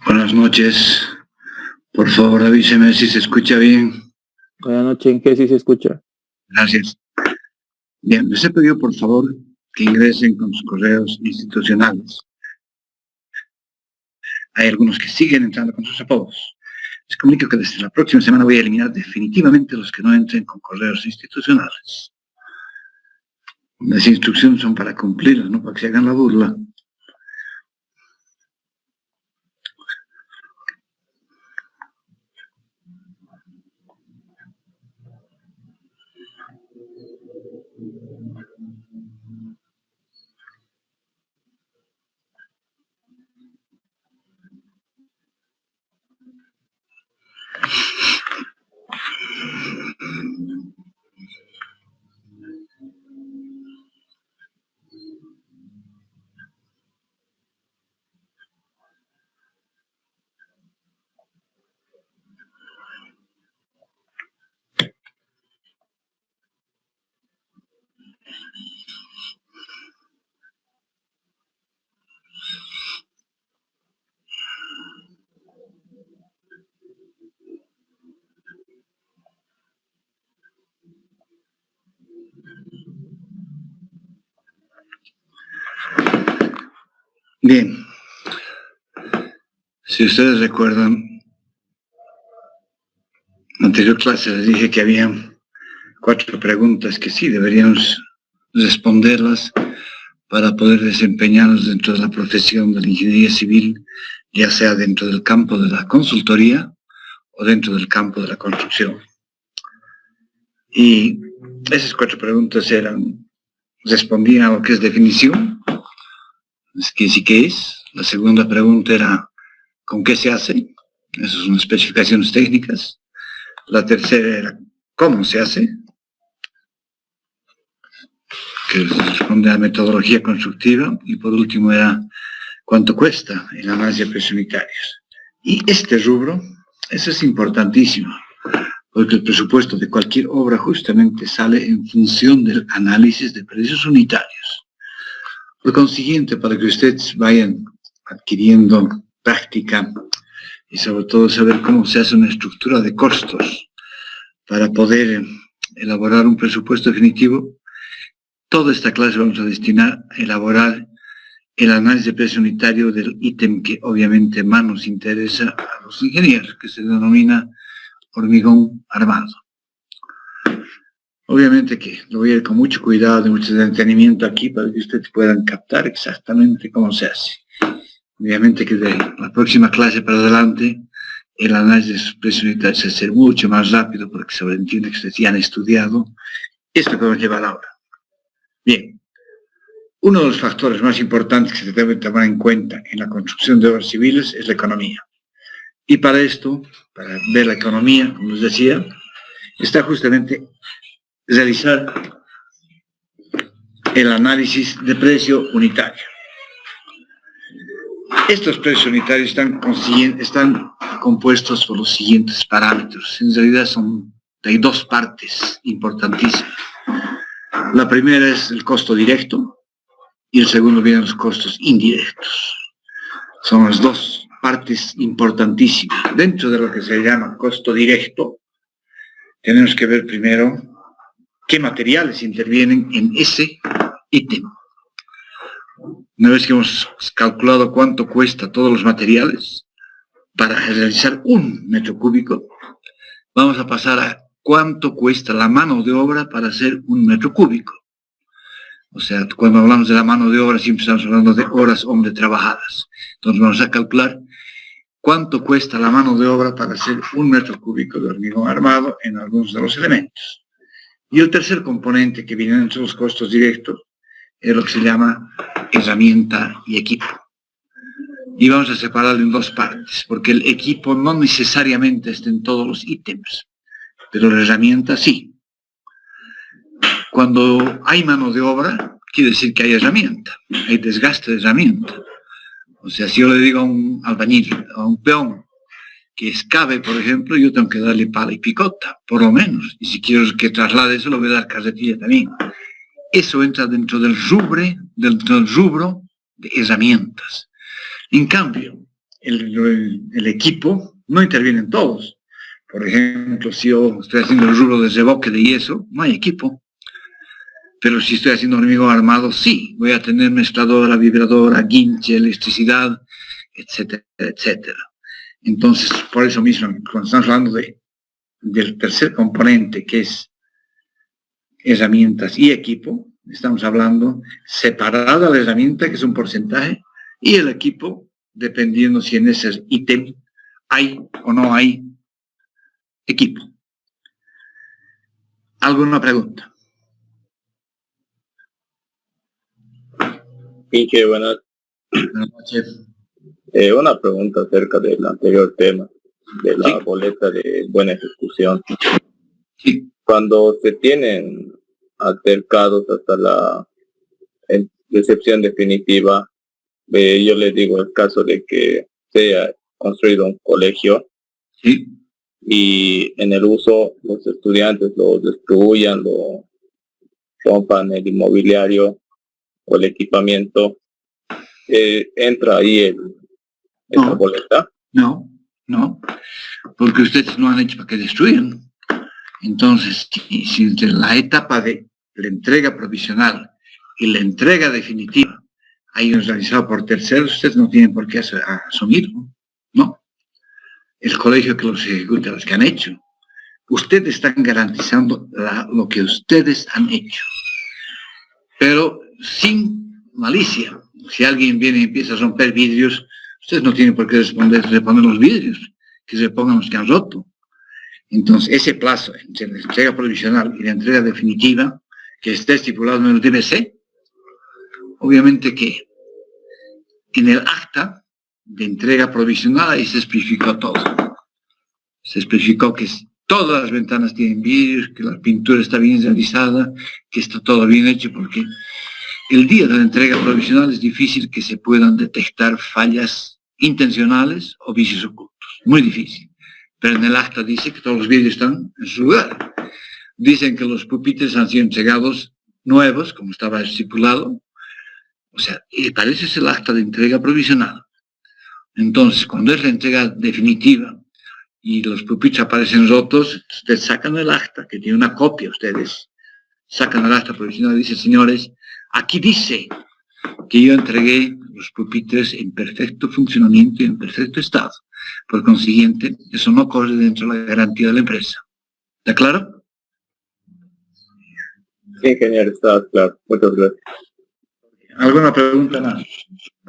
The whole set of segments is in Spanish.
Buenas noches. Por favor, avíseme si se escucha bien. Buenas noches, ¿en qué sí se escucha? Gracias. Bien, les he pedido por favor que ingresen con sus correos institucionales. Hay algunos que siguen entrando con sus apodos. Les comunico que desde la próxima semana voy a eliminar definitivamente los que no entren con correos institucionales. Las instrucciones son para cumplirlas, no para que se hagan la burla. Bien, si ustedes recuerdan, en la anterior clase les dije que había 4 preguntas que sí deberíamos responderlas para poder desempeñarnos dentro de la profesión de la ingeniería civil, ya sea dentro del campo de la consultoría o dentro del campo de la construcción. Y esas 4 preguntas respondían a lo que es definición, es que sí que es. La segunda pregunta era ¿con qué se hace? Esas son especificaciones técnicas. La tercera era ¿cómo se hace? Que responde a la metodología constructiva. Y por último era ¿cuánto cuesta el análisis de precios unitarios? Y este rubro, eso es importantísimo, porque el presupuesto de cualquier obra justamente sale en función del análisis de precios unitarios. Por consiguiente, para que ustedes vayan adquiriendo práctica y sobre todo saber cómo se hace una estructura de costos para poder elaborar un presupuesto definitivo, toda esta clase vamos a destinar a elaborar el análisis de precio unitario del ítem que obviamente más nos interesa a los ingenieros, que se denomina hormigón armado. Obviamente que lo voy a ir con mucho cuidado y mucho detenimiento aquí para que ustedes puedan captar exactamente cómo se hace. Obviamente que de la próxima clase para adelante el análisis de precios unitarios se hace mucho más rápido porque se entiende que ustedes ya han estudiado esto que vamos a llevar ahora. Bien, uno de los factores más importantes que se debe tomar en cuenta en la construcción de obras civiles es la economía. Y para esto, para ver la economía, como les decía, está justamente realizar el análisis de precio unitario. Estos precios unitarios están compuestos por los siguientes parámetros. En realidad hay 2 partes importantísimas. La primera es el costo directo y el segundo vienen los costos indirectos. Son las dos partes importantísimas. Dentro de lo que se llama costo directo, tenemos que ver primero qué materiales intervienen en ese ítem. Una vez que hemos calculado cuánto cuesta todos los materiales para realizar 1 metro cúbico, vamos a pasar a cuánto cuesta la mano de obra para hacer 1 metro cúbico. O sea, cuando hablamos de la mano de obra siempre estamos hablando de horas hombre trabajadas. Entonces vamos a calcular cuánto cuesta la mano de obra para hacer 1 metro cúbico de hormigón armado en algunos de los elementos. Y el tercer componente que viene entre los costos directos es lo que se llama herramienta y equipo. Y vamos a separarlo en 2 partes, porque el equipo no necesariamente está en todos los ítems, pero la herramienta sí. Cuando hay mano de obra, quiere decir que hay herramienta, hay desgaste de herramienta. O sea, si yo le digo a un albañil, a un peón, que excave, por ejemplo, yo tengo que darle pala y picota, por lo menos. Y si quiero que traslade eso, le voy a dar carretilla también. Eso entra dentro del rubro de herramientas. En cambio, el equipo no interviene en todos. Por ejemplo, si yo estoy haciendo el rubro de reboque de yeso, no hay equipo. Pero si estoy haciendo hormigón armado, sí. Voy a tener mezcladora, vibradora, guinche, electricidad, etcétera, etcétera. Entonces, por eso mismo, cuando estamos hablando del tercer componente, que es herramientas y equipo, estamos hablando separada la herramienta, que es un porcentaje, y el equipo, dependiendo si en ese ítem hay o no hay equipo. ¿Alguna pregunta? Pinche, buenas noches. Una pregunta acerca del anterior tema, de la boleta de buena ejecución. Sí. Cuando se tienen altercados hasta la recepción definitiva, yo les digo el caso de que se haya construido un colegio, sí, y en el uso los estudiantes lo destruyan, lo rompan el inmobiliario o el equipamiento, entra ahí esa boleta. No, porque ustedes no han hecho para que destruyan. Entonces, si entre la etapa de la entrega provisional y la entrega definitiva hay un realizado por terceros, ustedes no tienen por qué asumirlo, ¿no? El colegio que los ejecuta, los que han hecho. Ustedes están garantizando lo que ustedes han hecho, pero sin malicia. Si alguien viene y empieza a romper vidrios, ustedes no tienen por qué reponer los vidrios, que se pongan los que han roto. Entonces, ese plazo entre la entrega provisional y la entrega definitiva, que está estipulado en el DBC, obviamente que en el acta de entrega provisional ahí se especificó todo. Se especificó que todas las ventanas tienen vidrios, que la pintura está bien realizada, que está todo bien hecho, porque el día de la entrega provisional es difícil que se puedan detectar fallas intencionales o vicios ocultos. Muy difícil. Pero en el acta dice que todos los vidrios están en su lugar. Dicen que los pupitres han sido entregados nuevos, como estaba estipulado. O sea, parece es el acta de entrega provisional. Entonces, cuando es la entrega definitiva y los pupitres aparecen rotos, ustedes sacan el acta, que tiene una copia, ustedes sacan el acta provisional y dicen, señores, aquí dice que yo entregué los pupitres en perfecto funcionamiento y en perfecto estado. Por consiguiente, eso no corre dentro de la garantía de la empresa. ¿Está claro? Sí, ingeniero, está claro. Muchas gracias. ¿Alguna pregunta más?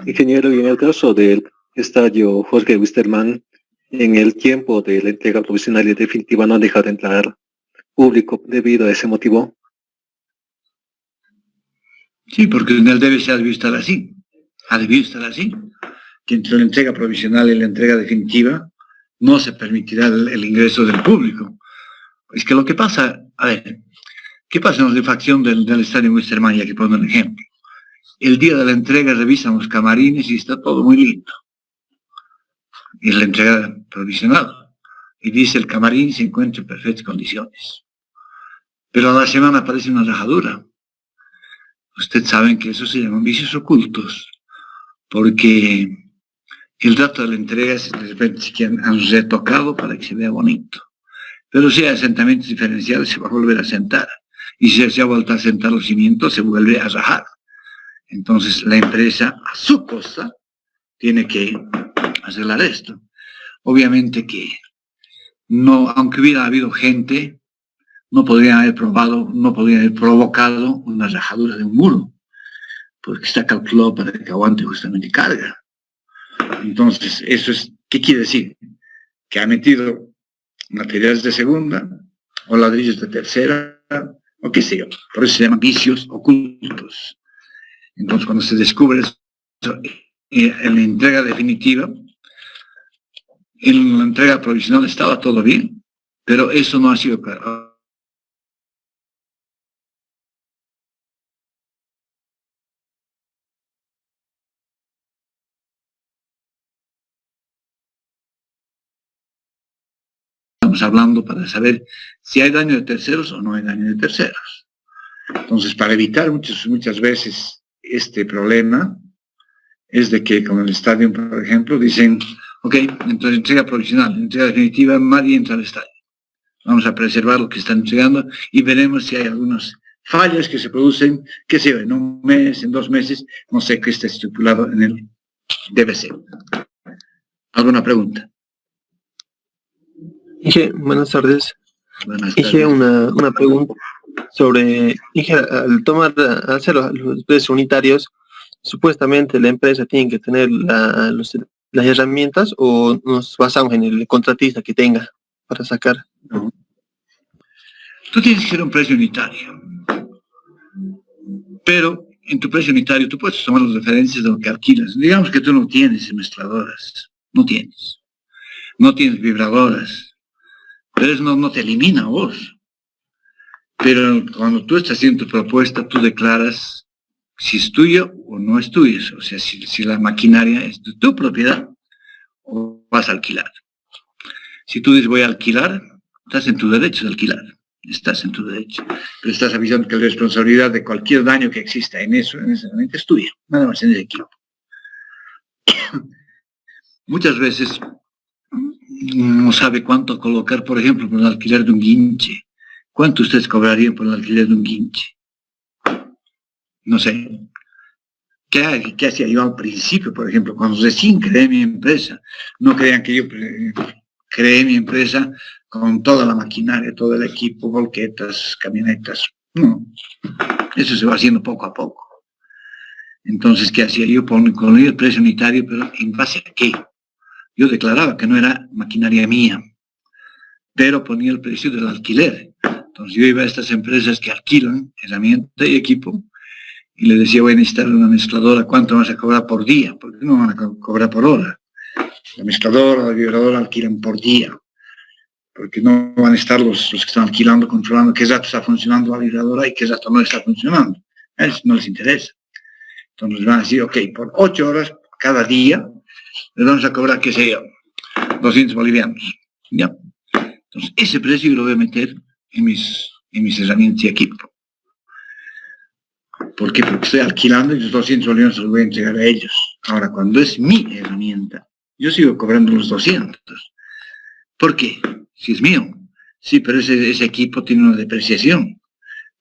Ingeniero, y en el caso del estadio Jorge Wisterman, en el tiempo de la entrega provisional y definitiva no han dejado de entrar público debido a ese motivo. Sí, porque en el DBC ha debido estar así. Ha debido estar así. Que entre la entrega provisional y la entrega definitiva no se permitirá el ingreso del público. Es que lo que pasa, a ver, ¿qué pasa en la refacción del estadio Wisterman? Ya que pongo un ejemplo. El día de la entrega revisan los camarines y está todo muy lindo. Y es la entrega provisional. Y dice el camarín se encuentra en perfectas condiciones. Pero a la semana aparece una rajadura. Ustedes saben que eso se llaman vicios ocultos, porque el dato de la entrega es de repente si han retocado para que se vea bonito. Pero si hay asentamientos diferenciales se va a volver a sentar. Y si se ha vuelto a sentar los cimientos, se vuelve a rajar. Entonces la empresa, a su costa, tiene que arreglar esto. Obviamente que no, aunque hubiera habido gente, no podrían haber provocado una rajadura de un muro, porque está calculado para que aguante justamente carga. Entonces, eso es, ¿qué quiere decir? Que ha metido materiales de segunda, o ladrillos de tercera, o qué sé yo. Por eso se llaman vicios ocultos. Entonces, cuando se descubre eso, en la entrega definitiva, en la entrega provisional estaba todo bien, pero eso no ha sido claro. Estamos hablando para saber si hay daño de terceros o no hay daño de terceros. Entonces, para evitar muchas veces este problema, es de que con el estadio, por ejemplo, dicen, ok, entonces entrega provisional, entrega definitiva, nadie entra al estadio. Vamos a preservar lo que están entregando y veremos si hay algunas fallas que se producen, qué sé yo, en un mes, en 2 meses, no sé qué está estipulado en el DBC. ¿Alguna pregunta? Inge, buenas tardes. Buenas tardes. Inge, una pregunta sobre, Inge, al hacer los precios unitarios, supuestamente la empresa tiene que tener las herramientas o nos basamos en el contratista que tenga para sacar. No. Tú tienes que hacer un precio unitario, pero en tu precio unitario tú puedes tomar las referencias de lo que alquilas. Digamos que tú no tienes mezcladoras, no tienes vibradoras, pero eso no te elimina a vos. Pero cuando tú estás haciendo tu propuesta, tú declaras si es tuyo o no es tuyo, o sea, si la maquinaria es de tu propiedad o vas a alquilar. Si tú dices voy a alquilar, estás en tu derecho de alquilar, estás en tu derecho, pero estás avisando que la responsabilidad de cualquier daño que exista en esa herramienta es tuya, nada más en el equipo. Muchas veces no sabe cuánto colocar, por ejemplo, por el alquiler de un guinche. ¿Cuánto ustedes cobrarían por el alquiler de un guinche? No sé. ¿Qué hacía yo al principio, por ejemplo, cuando recién creé mi empresa? No crean que yo creé mi empresa con toda la maquinaria, todo el equipo, volquetas, camionetas. No. Eso se va haciendo poco a poco. Entonces, ¿qué hacía yo? Ponía el precio unitario, pero ¿en base a qué? Yo declaraba que no era maquinaria mía, pero ponía el precio del alquiler. Entonces yo iba a estas empresas que alquilan herramienta y equipo y le decía, voy a necesitar una mezcladora, ¿cuánto vas a cobrar por día? Porque no van a cobrar por hora. La mezcladora, la vibradora alquilan por día, porque no van a estar los que están alquilando, controlando qué rato está funcionando la vibradora y qué rato no está funcionando. Eso no les interesa. Entonces van a decir, ok, por 8 horas cada día les vamos a cobrar, qué sé yo, 200 bolivianos. ¿Ya? Entonces ese precio yo lo voy a meter en mis herramientas y equipo. ¿Por qué? Porque estoy alquilando y los 200 bolivianos los voy a entregar a ellos. Ahora, cuando es mi herramienta, yo sigo cobrando los 200. ¿Por qué? Si es mío. Sí, pero ese equipo tiene una depreciación.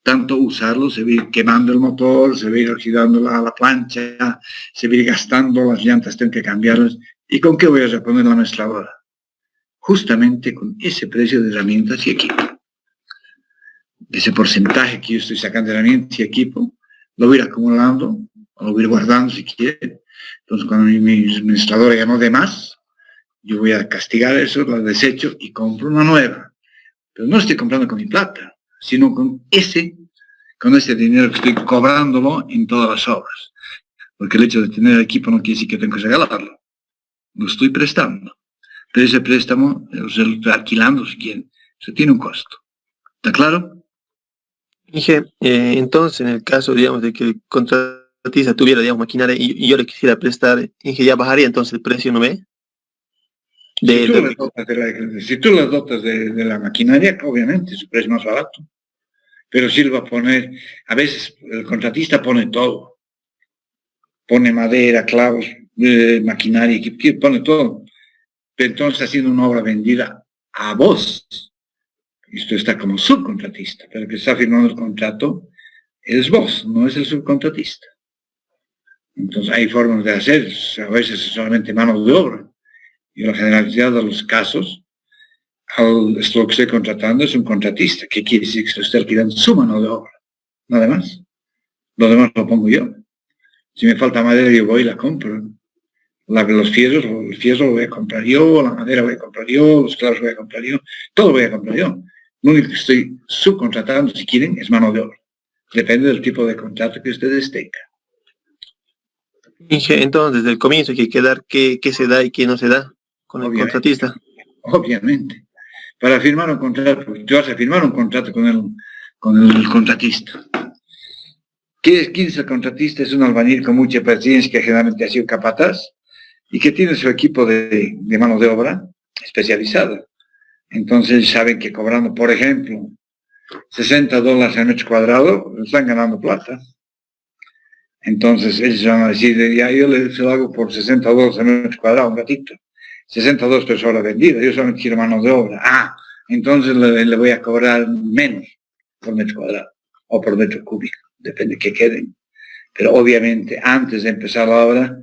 Tanto usarlo, se va a ir quemando el motor, se va a ir oxidando la plancha, se va a ir gastando, las llantas tengo que cambiarlas. ¿Y con qué voy a reponer la mezcladora? Justamente con ese precio de herramientas y equipo. Ese porcentaje que yo estoy sacando de herramientas y equipo, lo voy a ir acumulando, o lo voy a ir guardando si quiere. Entonces, cuando mi mezcladora ya no dé más, yo voy a castigar eso, la desecho y compro una nueva. Pero no estoy comprando con mi plata, sino con ese dinero que estoy cobrándolo en todas las obras. Porque el hecho de tener equipo no quiere decir que tengo que regalarlo. Lo estoy prestando. Pero ese préstamo, o sea, lo estoy alquilando si quieren. Eso tiene un costo. ¿Está claro? Inge, entonces en el caso, digamos, de que el contratista tuviera, digamos, maquinaria y yo le quisiera prestar, Inge, ya bajaría entonces el precio, ¿no ve? Si tú las dotas de la maquinaria, obviamente su precio es más barato. pero sí lo va a poner, a veces el contratista pone todo, pone madera, clavos, maquinaria, pone todo, pero entonces haciendo una obra vendida a vos. Esto está como subcontratista, pero el que está firmando el contrato es vos, no es el subcontratista. Entonces hay formas de hacer, a veces es solamente mano de obra. Y la generalidad de los casos, lo que estoy contratando es un contratista, que quiere decir que se está alquilando su mano de obra, nada más. Lo demás lo pongo yo. Si me falta madera, yo voy y la compro. Los fierros lo voy a comprar yo, la madera voy a comprar yo, los clavos voy a comprar yo, todo voy a comprar yo. Lo único que estoy subcontratando, si quieren, es mano de obra. Depende del tipo de contrato que ustedes tengan. Inge, entonces, desde el comienzo hay que quedar qué se da y qué no se da con el contratista. Obviamente. Para firmar un contrato, tú vas a firmar un contrato con el contratista. ¿Quién es el contratista? Es un albañil con mucha experiencia que generalmente ha sido capataz y que tiene su equipo de mano de obra especializada. Entonces saben que cobrando, por ejemplo, $60 al metro cuadrado, están ganando plata. Entonces ellos van a decir, ya yo se lo hago por $60 al metro cuadrado, un ratito. $62 por hora vendida, yo solamente quiero mano de obra. Entonces le voy a cobrar menos por metro cuadrado o por metro cúbico, depende de qué queden. Pero obviamente antes de empezar la obra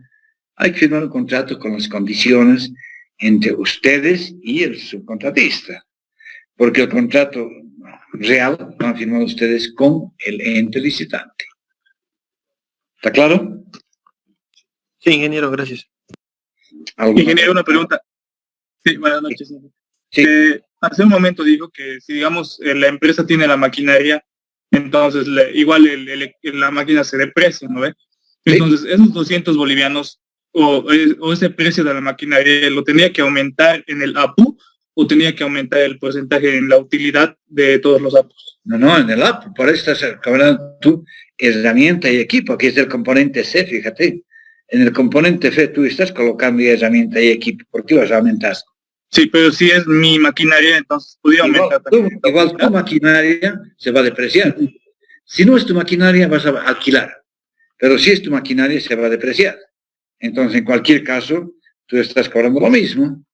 hay que firmar un contrato con las condiciones entre ustedes y el subcontratista, porque el contrato real lo han firmado ustedes con el ente licitante. ¿Está claro? Sí, ingeniero, gracias. Ingeniero, una pregunta. Sí, buenas noches. Sí. Hace un momento dijo que si, digamos, la empresa tiene la maquinaria, entonces igual la máquina se deprecia, ¿no ve? Entonces, esos 200 bolivianos o ese precio de la maquinaria, ¿lo tenía que aumentar en el APU o tenía que aumentar el porcentaje en la utilidad de todos los APUs? No, en el APU. Por eso estás cobrando tu herramienta y equipo, que es el componente C, fíjate. En el componente C tú estás colocando ya herramienta y equipo. ¿Por qué vas a aumentar? Sí, pero si es mi maquinaria, entonces podría aumentar también. Igual tu maquinaria se va a depreciar. Si no es tu maquinaria, vas a alquilar. Pero si es tu maquinaria, se va a depreciar. Entonces, en cualquier caso, tú estás cobrando lo mismo,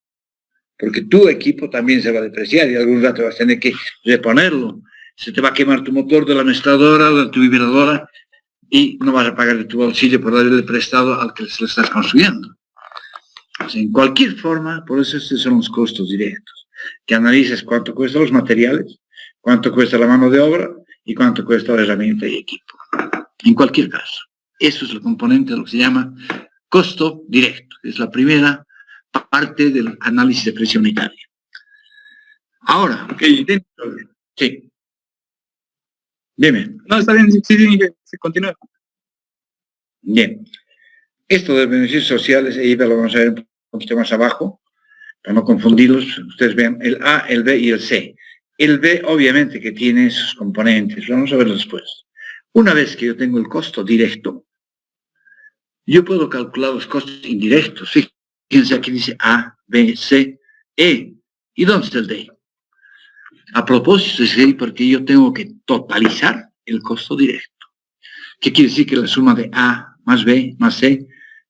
porque tu equipo también se va a depreciar y algún rato vas a tener que reponerlo. Se te va a quemar tu motor de la mezcladora o de tu vibradora y no vas a pagar de tu bolsillo por darle el prestado al que se lo estás construyendo. O sea, en cualquier forma, por eso estos son los costos directos, que analices cuánto cuestan los materiales, cuánto cuesta la mano de obra y cuánto cuesta la herramienta y equipo. En cualquier caso, eso es el componente de lo que se llama costo directo, que es la primera parte del análisis de precio unitaria. Ahora, sí. Dime. No, está bien, sí, continúa. Bien. Esto de beneficios sociales e IVA lo vamos a ver un poquito más abajo, para no confundirlos. Ustedes vean el A, el B y el C. El B, obviamente, que tiene sus componentes. Vamos a verlo después. Una vez que yo tengo el costo directo, yo puedo calcular los costos indirectos. Fíjense, aquí dice A, B, C, E. ¿Y dónde está el D? A propósito, es ahí porque yo tengo que totalizar el costo directo. ¿Qué quiere decir? Que la suma de A más B más C,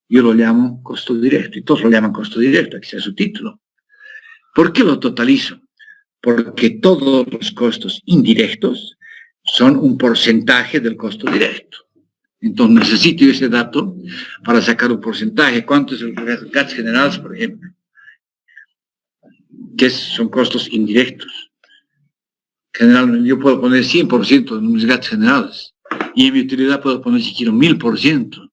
yo lo llamo costo directo. Y todos lo llaman costo directo, aquí está su título. ¿Por qué lo totalizo? Porque todos los costos indirectos son un porcentaje del costo directo. Entonces necesito ese dato para sacar un porcentaje. ¿Cuánto es el gastos generales, por ejemplo? Que son costos indirectos. Generalmente yo puedo poner 100% en mis gastos generales. Y en mi utilidad puedo poner, si quiero, 1000%.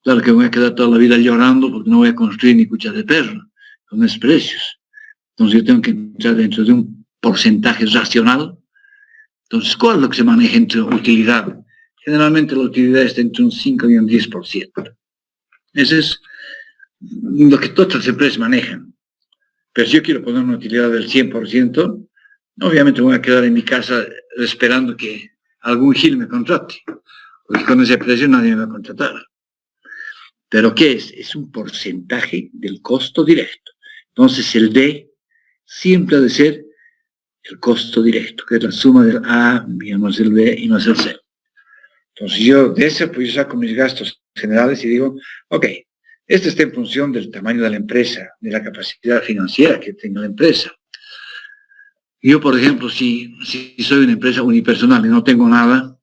Claro que voy a quedar toda la vida llorando porque no voy a construir ni cuchas de perro con esos precios. Entonces yo tengo que entrar dentro de un porcentaje racional. Entonces, ¿cuál es lo que se maneja entre utilidad? Generalmente la utilidad está entre un 5 y un 10%. Ese es lo que todas las empresas manejan. Pero si yo quiero poner una utilidad del 100%, obviamente voy a quedar en mi casa esperando que algún gil me contrate. Porque con ese precio nadie me va a contratar. ¿Pero qué es? Es un porcentaje del costo directo. Entonces el D siempre ha de ser el costo directo, que es la suma del A más el B y más el C. Entonces yo de ese pues yo saco mis gastos generales y digo, ok, este está en función del tamaño de la empresa, de la capacidad financiera que tenga la empresa. Yo, por ejemplo, si soy una empresa unipersonal y no tengo nada,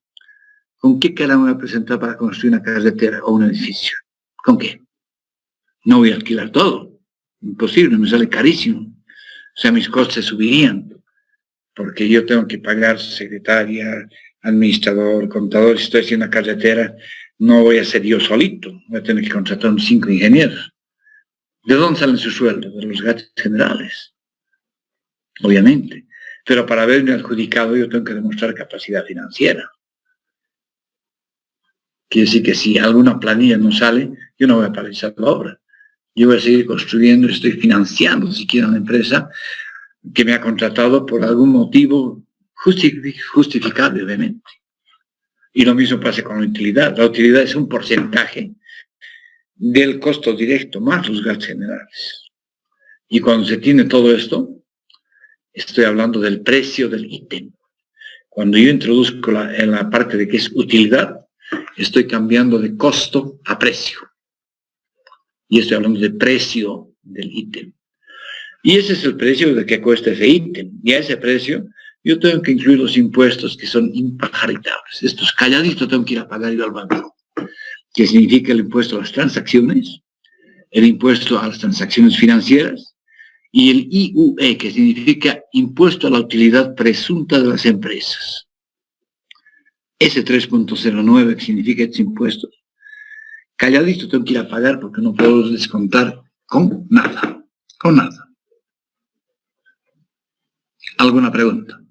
¿con qué cara me voy a presentar para construir una carretera o un edificio? ¿Con qué? No voy a alquilar todo. Imposible, me sale carísimo. O sea, mis costes subirían, porque yo tengo que pagar secretaria, administrador, contador. Si estoy haciendo una carretera, no voy a ser yo solito, voy a tener que contratar 5 ingenieros. ¿De dónde salen sus sueldos? De los gastos generales, obviamente. Pero para verme adjudicado yo tengo que demostrar capacidad financiera. Quiere decir que si alguna planilla no sale, yo no voy a paralizar la obra. Yo voy a seguir construyendo y estoy financiando siquiera una empresa que me ha contratado por algún motivo justificable, obviamente. Y lo mismo pasa con la utilidad. La utilidad es un porcentaje del costo directo más los gastos generales. Y cuando se tiene todo esto, estoy hablando del precio del ítem. Cuando yo introduzco en la parte de que es utilidad, estoy cambiando de costo a precio. Y estoy hablando de precio del ítem. Y ese es el precio de que cuesta ese ítem. Y a ese precio yo tengo que incluir los impuestos que son impagaritables. Estos calladitos tengo que ir a pagar yo al banco. Que significa el impuesto a las transacciones, el impuesto a las transacciones financieras, y el IUE, que significa impuesto a la utilidad presunta de las empresas. Ese 3.09 que significa estos impuestos, calladito tengo que ir a pagar porque no puedo descontar con nada, con nada. ¿Alguna pregunta?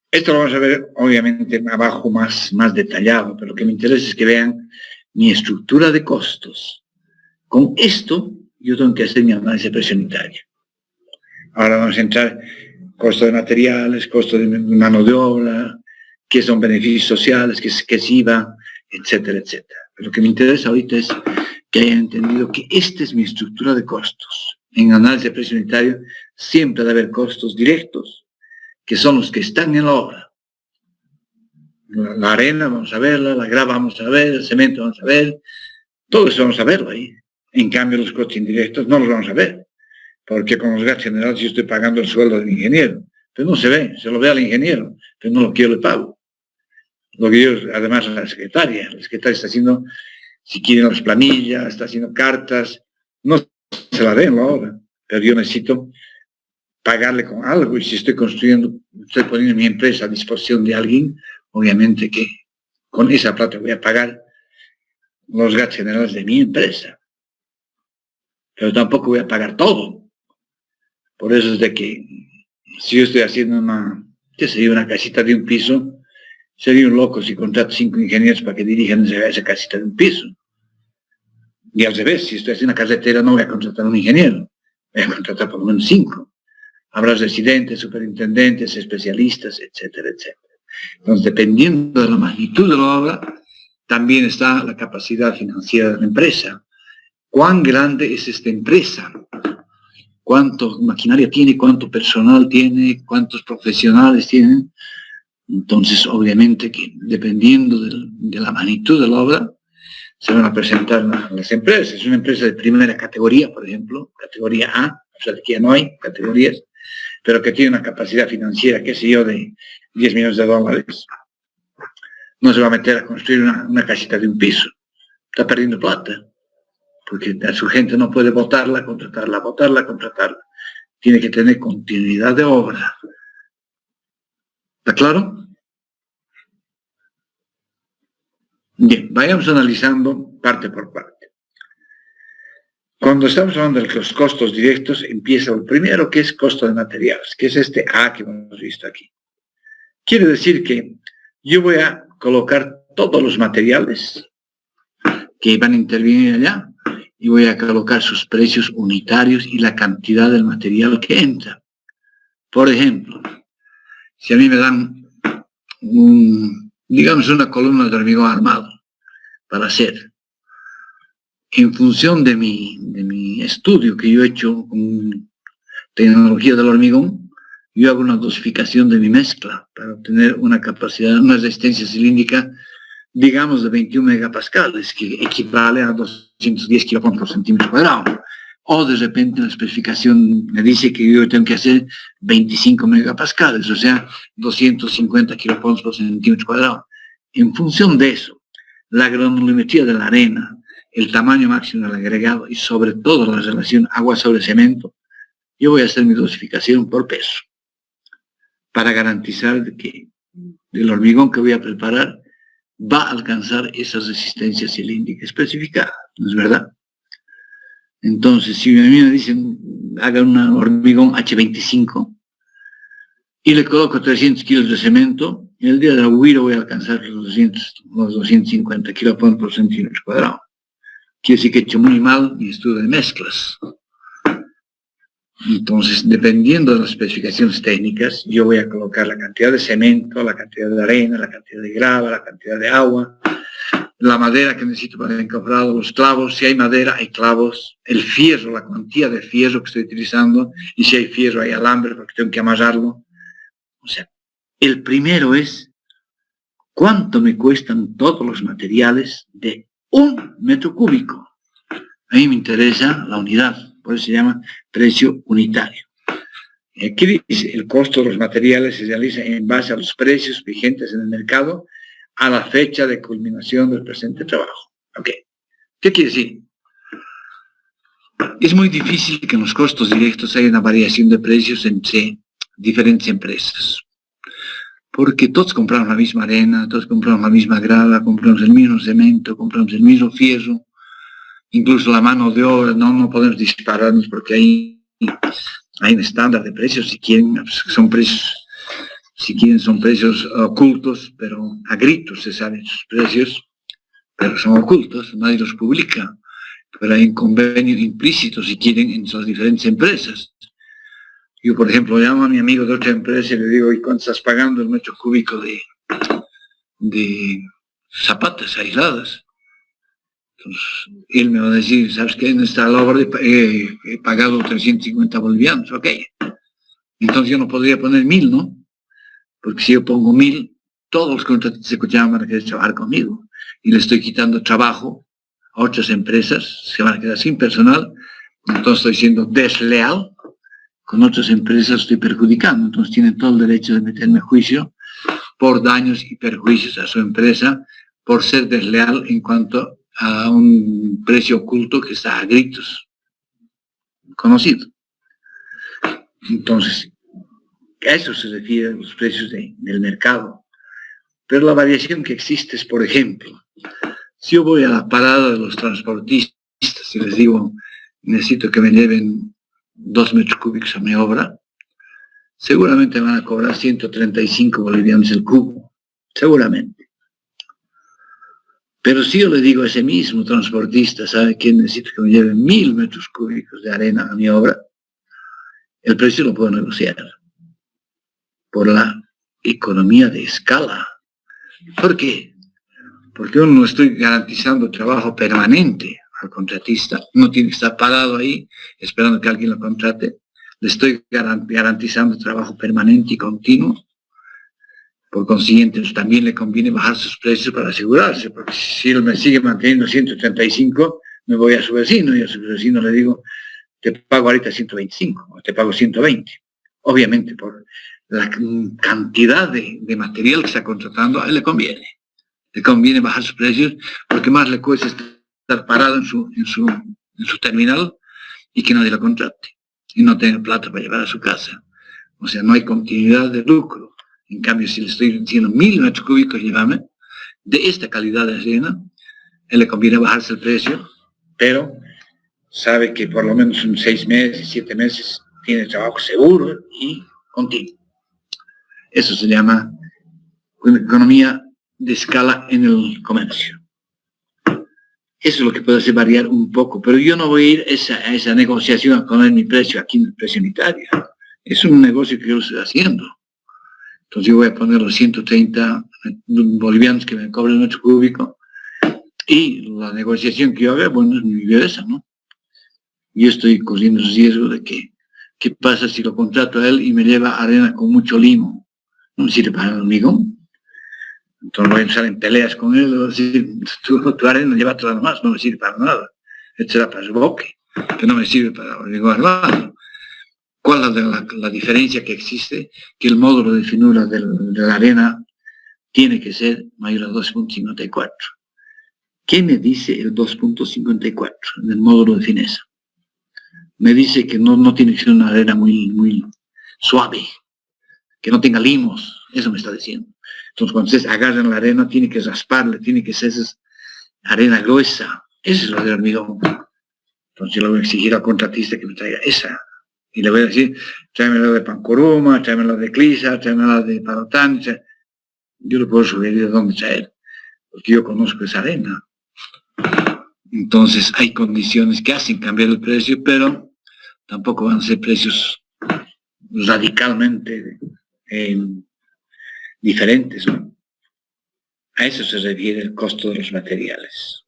Esto lo vamos a ver obviamente abajo más detallado, pero lo que me interesa es que vean mi estructura de costos. Con esto yo tengo que hacer mi análisis de presión unitaria. Ahora vamos a entrar costo de materiales, costo de mano de obra, qué son beneficios sociales, qué es IVA, etcétera, etcétera. Pero lo que me interesa ahorita es que hayan entendido que esta es mi estructura de costos. En análisis de presión unitaria siempre debe haber costos directos, que son los que están en la obra. La arena vamos a verla, la grava vamos a ver, el cemento vamos a ver, todo eso vamos a verlo ahí. En cambio, los costos indirectos no los vamos a ver, porque con los gastos generales yo estoy pagando el sueldo del ingeniero, pero no se ve, se lo ve al ingeniero, pero no lo que yo le pago. Lo que yo, además, la secretaria está haciendo, si quieren, las planillas, está haciendo cartas, no se la ve en la obra, pero yo necesito pagarle con algo, y si estoy construyendo, estoy poniendo mi empresa a disposición de alguien, obviamente que con esa plata voy a pagar los gastos generales de mi empresa. Pero tampoco voy a pagar todo. Por eso es de que si yo estoy haciendo una casita de un piso, sería un loco si contrato 5 ingenieros para que dirijan esa casita de un piso. Y al revés, si estoy haciendo una carretera no voy a contratar a un ingeniero, voy a contratar por lo menos 5. Habrá residentes, superintendentes, especialistas, etcétera, etcétera. Entonces, dependiendo de la magnitud de la obra, también está la capacidad financiera de la empresa. ¿Cuán grande es esta empresa? ¿Cuánto maquinaria tiene? ¿Cuánto personal tiene? ¿Cuántos profesionales tienen? Entonces, obviamente que dependiendo de la magnitud de la obra, se van a presentar las empresas. Es una empresa de primera categoría, por ejemplo, categoría A, o sea, aquí ya no hay categorías, pero que tiene una capacidad financiera, qué sé yo, de 10 millones de dólares. No se va a meter a construir una casita de un piso. Está perdiendo plata. Porque a su gente no puede botarla, contratarla. Tiene que tener continuidad de obra. ¿Está claro? Bien, vayamos analizando parte por parte. Cuando estamos hablando de los costos directos, empieza el primero, que es costo de materiales, que es este A que hemos visto aquí. Quiere decir que yo voy a colocar todos los materiales que van a intervenir allá, y voy a colocar sus precios unitarios y la cantidad del material que entra. Por ejemplo, si a mí me dan, digamos, una columna de hormigón armado para hacer, en función de mi estudio que yo he hecho, tecnología del hormigón, yo hago una dosificación de mi mezcla para obtener una capacidad, una resistencia cilíndrica, digamos, de 21 megapascales, que equivale a 210 kilopascales por centímetro cuadrado. O de repente la especificación me dice que yo tengo que hacer 25 megapascales, o sea, 250 kilopascales por centímetro cuadrado. En función de eso, la granulometría de la arena, el tamaño máximo del agregado y sobre todo la relación agua sobre cemento, yo voy a hacer mi dosificación por peso para garantizar que el hormigón que voy a preparar va a alcanzar esa resistencia cilíndrica especificada, ¿no es verdad? Entonces, si a mí me dicen, hagan un hormigón H25 y le coloco 300 kilos de cemento, en el día de la huiro voy a alcanzar los 250 kilopascales por centímetro cuadrado. Quiere decir que he hecho muy mal mi estudio de mezclas. Entonces, dependiendo de las especificaciones técnicas, yo voy a colocar la cantidad de cemento, la cantidad de arena, la cantidad de grava, la cantidad de agua, la madera que necesito para el encofrado, los clavos, si hay madera, hay clavos, el fierro, la cuantía de fierro que estoy utilizando, y si hay fierro, hay alambre porque tengo que amarrarlo. O sea, el primero es cuánto me cuestan todos los materiales de 1 metro cúbico. A mí me interesa la unidad, por eso se llama precio unitario. Aquí dice, el costo de los materiales se realiza en base a los precios vigentes en el mercado a la fecha de culminación del presente trabajo. ¿Ok? ¿Qué quiere decir? Es muy difícil que en los costos directos haya una variación de precios entre diferentes empresas. Porque todos compramos la misma arena, todos compramos la misma grava, compramos el mismo cemento, compramos el mismo fierro, incluso la mano de obra, no podemos dispararnos porque hay un estándar de precios, si quieren, son precios ocultos, pero a gritos se saben sus precios, pero son ocultos, nadie los publica, pero hay un convenio implícito, si quieren, en las diferentes empresas. Yo, por ejemplo, llamo a mi amigo de otra empresa y le digo, ¿y cuánto estás pagando el metro cúbico de zapatas aisladas? Entonces, él me va a decir, ¿sabes qué? En esta obra he pagado 350 bolivianos, ok. Entonces yo no podría poner 1000, ¿no? Porque si yo pongo 1000, todos los contratistas de Cochabamba van a querer trabajar conmigo. Y le estoy quitando trabajo a otras empresas, se van a quedar sin personal. Entonces estoy siendo desleal. Con otras empresas estoy perjudicando. Entonces tienen todo el derecho de meterme a juicio por daños y perjuicios a su empresa por ser desleal en cuanto a un precio oculto que está a gritos, conocido. Entonces, a eso se refieren los precios del mercado. Pero la variación que existe es, por ejemplo, si yo voy a la parada de los transportistas y les digo, necesito que me lleven 2 metros cúbicos a mi obra, seguramente van a cobrar 135 bolivianos el cubo, seguramente. Pero si yo le digo a ese mismo transportista, ¿sabe qué? Necesito que me lleven 1000 metros cúbicos de arena a mi obra, el precio lo puedo negociar por la economía de escala. ¿Por qué? Porque yo no estoy garantizando trabajo permanente al contratista, no tiene que estar parado ahí esperando que alguien lo contrate, le estoy garantizando trabajo permanente y continuo. Por consiguiente, también le conviene bajar sus precios para asegurarse, porque si él me sigue manteniendo 135, me voy a su vecino y a su vecino le digo, te pago ahorita 125 o te pago 120. Obviamente, por la cantidad de material que está contratando, a él le conviene bajar sus precios, porque más le cuesta estar parado en su terminal y que nadie lo contrate y no tener plata para llevar a su casa. O sea, no hay continuidad de lucro. En cambio, si le estoy diciendo 1000 metros cúbicos, llévame, de esta calidad de arena, él le conviene bajarse el precio, pero sabe que por lo menos en 6 meses, 7 meses, tiene trabajo seguro y continuo. Eso se llama una economía de escala en el comercio. Eso es lo que puede hacer variar un poco, pero yo no voy a ir a esa negociación a poner mi precio aquí en el precio unitario. Es un negocio que yo estoy haciendo. Entonces yo voy a poner los 130 bolivianos que me cobran el metro cúbico y la negociación que yo haga, bueno, es mi belleza, ¿no? Yo estoy corriendo el riesgo de que ¿Qué pasa si lo contrato a él y me lleva arena con mucho limo? No me sirve para el hormigón. Entonces voy a entrar en peleas con él, voy a decir, tu arena lleva toda más, no me sirve para nada. Esto era para el boque, que no me sirve para el hormigón armado. ¿Cuál es la diferencia que existe? Que el módulo de finura de la arena tiene que ser mayor a 2.54. ¿Qué me dice el 2.54 en el módulo de fineza? Me dice que no tiene que ser una arena muy suave, que no tenga limos, eso me está diciendo. Entonces cuando ustedes agarran la arena, tiene que rasparle, tiene que ser esa arena gruesa, esa es la del hormigón. Entonces yo le voy a exigir al contratista que me traiga esa. Y le voy a decir, tráemela de Pancoruma, tráemela de Clisa, tráemela de Parotán. Yo le puedo sugerir de dónde traer, porque yo conozco esa arena. Entonces hay condiciones que hacen cambiar el precio, pero tampoco van a ser precios radicalmente diferentes, ¿no? A eso se refiere el costo de los materiales.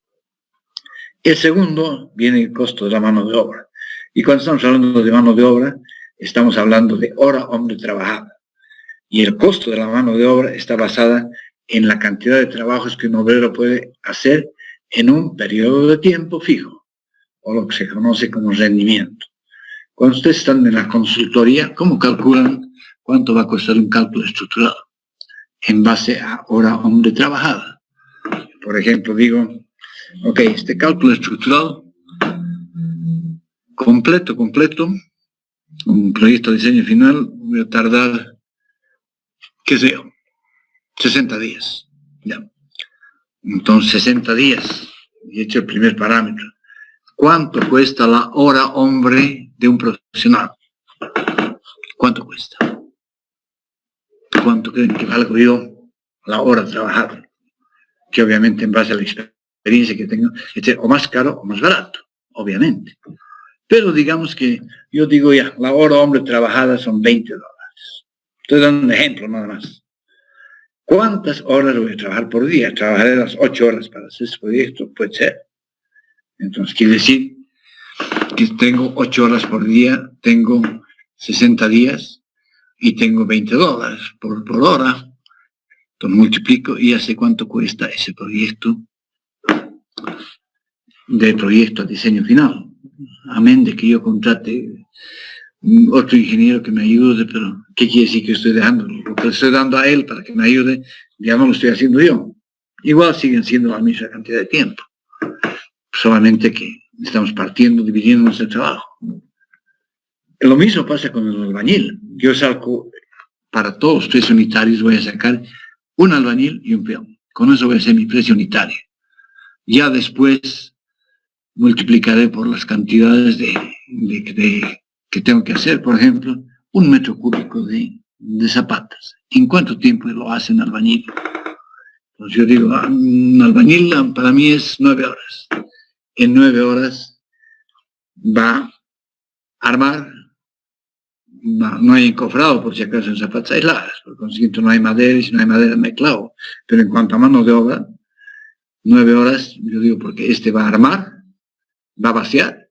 El segundo viene el costo de la mano de obra. Y cuando estamos hablando de mano de obra, estamos hablando de hora hombre trabajada. Y el costo de la mano de obra está basada en la cantidad de trabajos que un obrero puede hacer en un periodo de tiempo fijo, o lo que se conoce como rendimiento. Cuando ustedes están en la consultoría, ¿cómo calculan cuánto va a costar un cálculo estructural? En base a hora hombre trabajada. Por ejemplo, digo, ok, este cálculo estructural completo, un proyecto de diseño final, voy a tardar, qué sé yo, 60 días. Ya. Entonces, 60 días, y he hecho el primer parámetro. ¿Cuánto cuesta la hora hombre de un profesional? ¿Cuánto cuesta? ¿Cuánto creen que valgo yo la hora trabajada? Que obviamente en base a la experiencia que tengo, es o más caro o más barato, obviamente. Pero digamos que yo digo ya, la hora hombre trabajada son $20. Estoy dando un ejemplo nada más. ¿Cuántas horas voy a trabajar por día? Trabajaré las 8 horas para hacer ese proyecto, puede ser. Entonces quiere decir que tengo 8 horas por día, tengo 60 días y tengo $20 por hora. Entonces multiplico y ya sé cuánto cuesta ese proyecto de proyecto a diseño final. Amén de que yo contrate otro ingeniero que me ayude, pero ¿qué quiere decir que estoy dejando? Lo que le estoy dando a él para que me ayude, ya no lo estoy haciendo yo. Igual siguen siendo la misma cantidad de tiempo. Solamente que estamos dividiendo nuestro trabajo. Lo mismo pasa con el albañil. Yo saco, para todos los precios unitarios voy a sacar un albañil y un peón. Con eso voy a hacer mi precio unitario. Ya después multiplicaré por las cantidades que tengo que hacer. Por ejemplo, 1 metro cúbico de zapatas. ¿En cuánto tiempo lo hace un albañil? Pues yo digo, un albañil para mí es 9 horas. En 9 horas va a armar, no hay encofrado por si acaso en zapatas aisladas, por consiguiente no hay madera, y si no hay madera me clavo. Pero en cuanto a mano de obra, 9 horas, yo digo, porque este va a armar, va a vaciar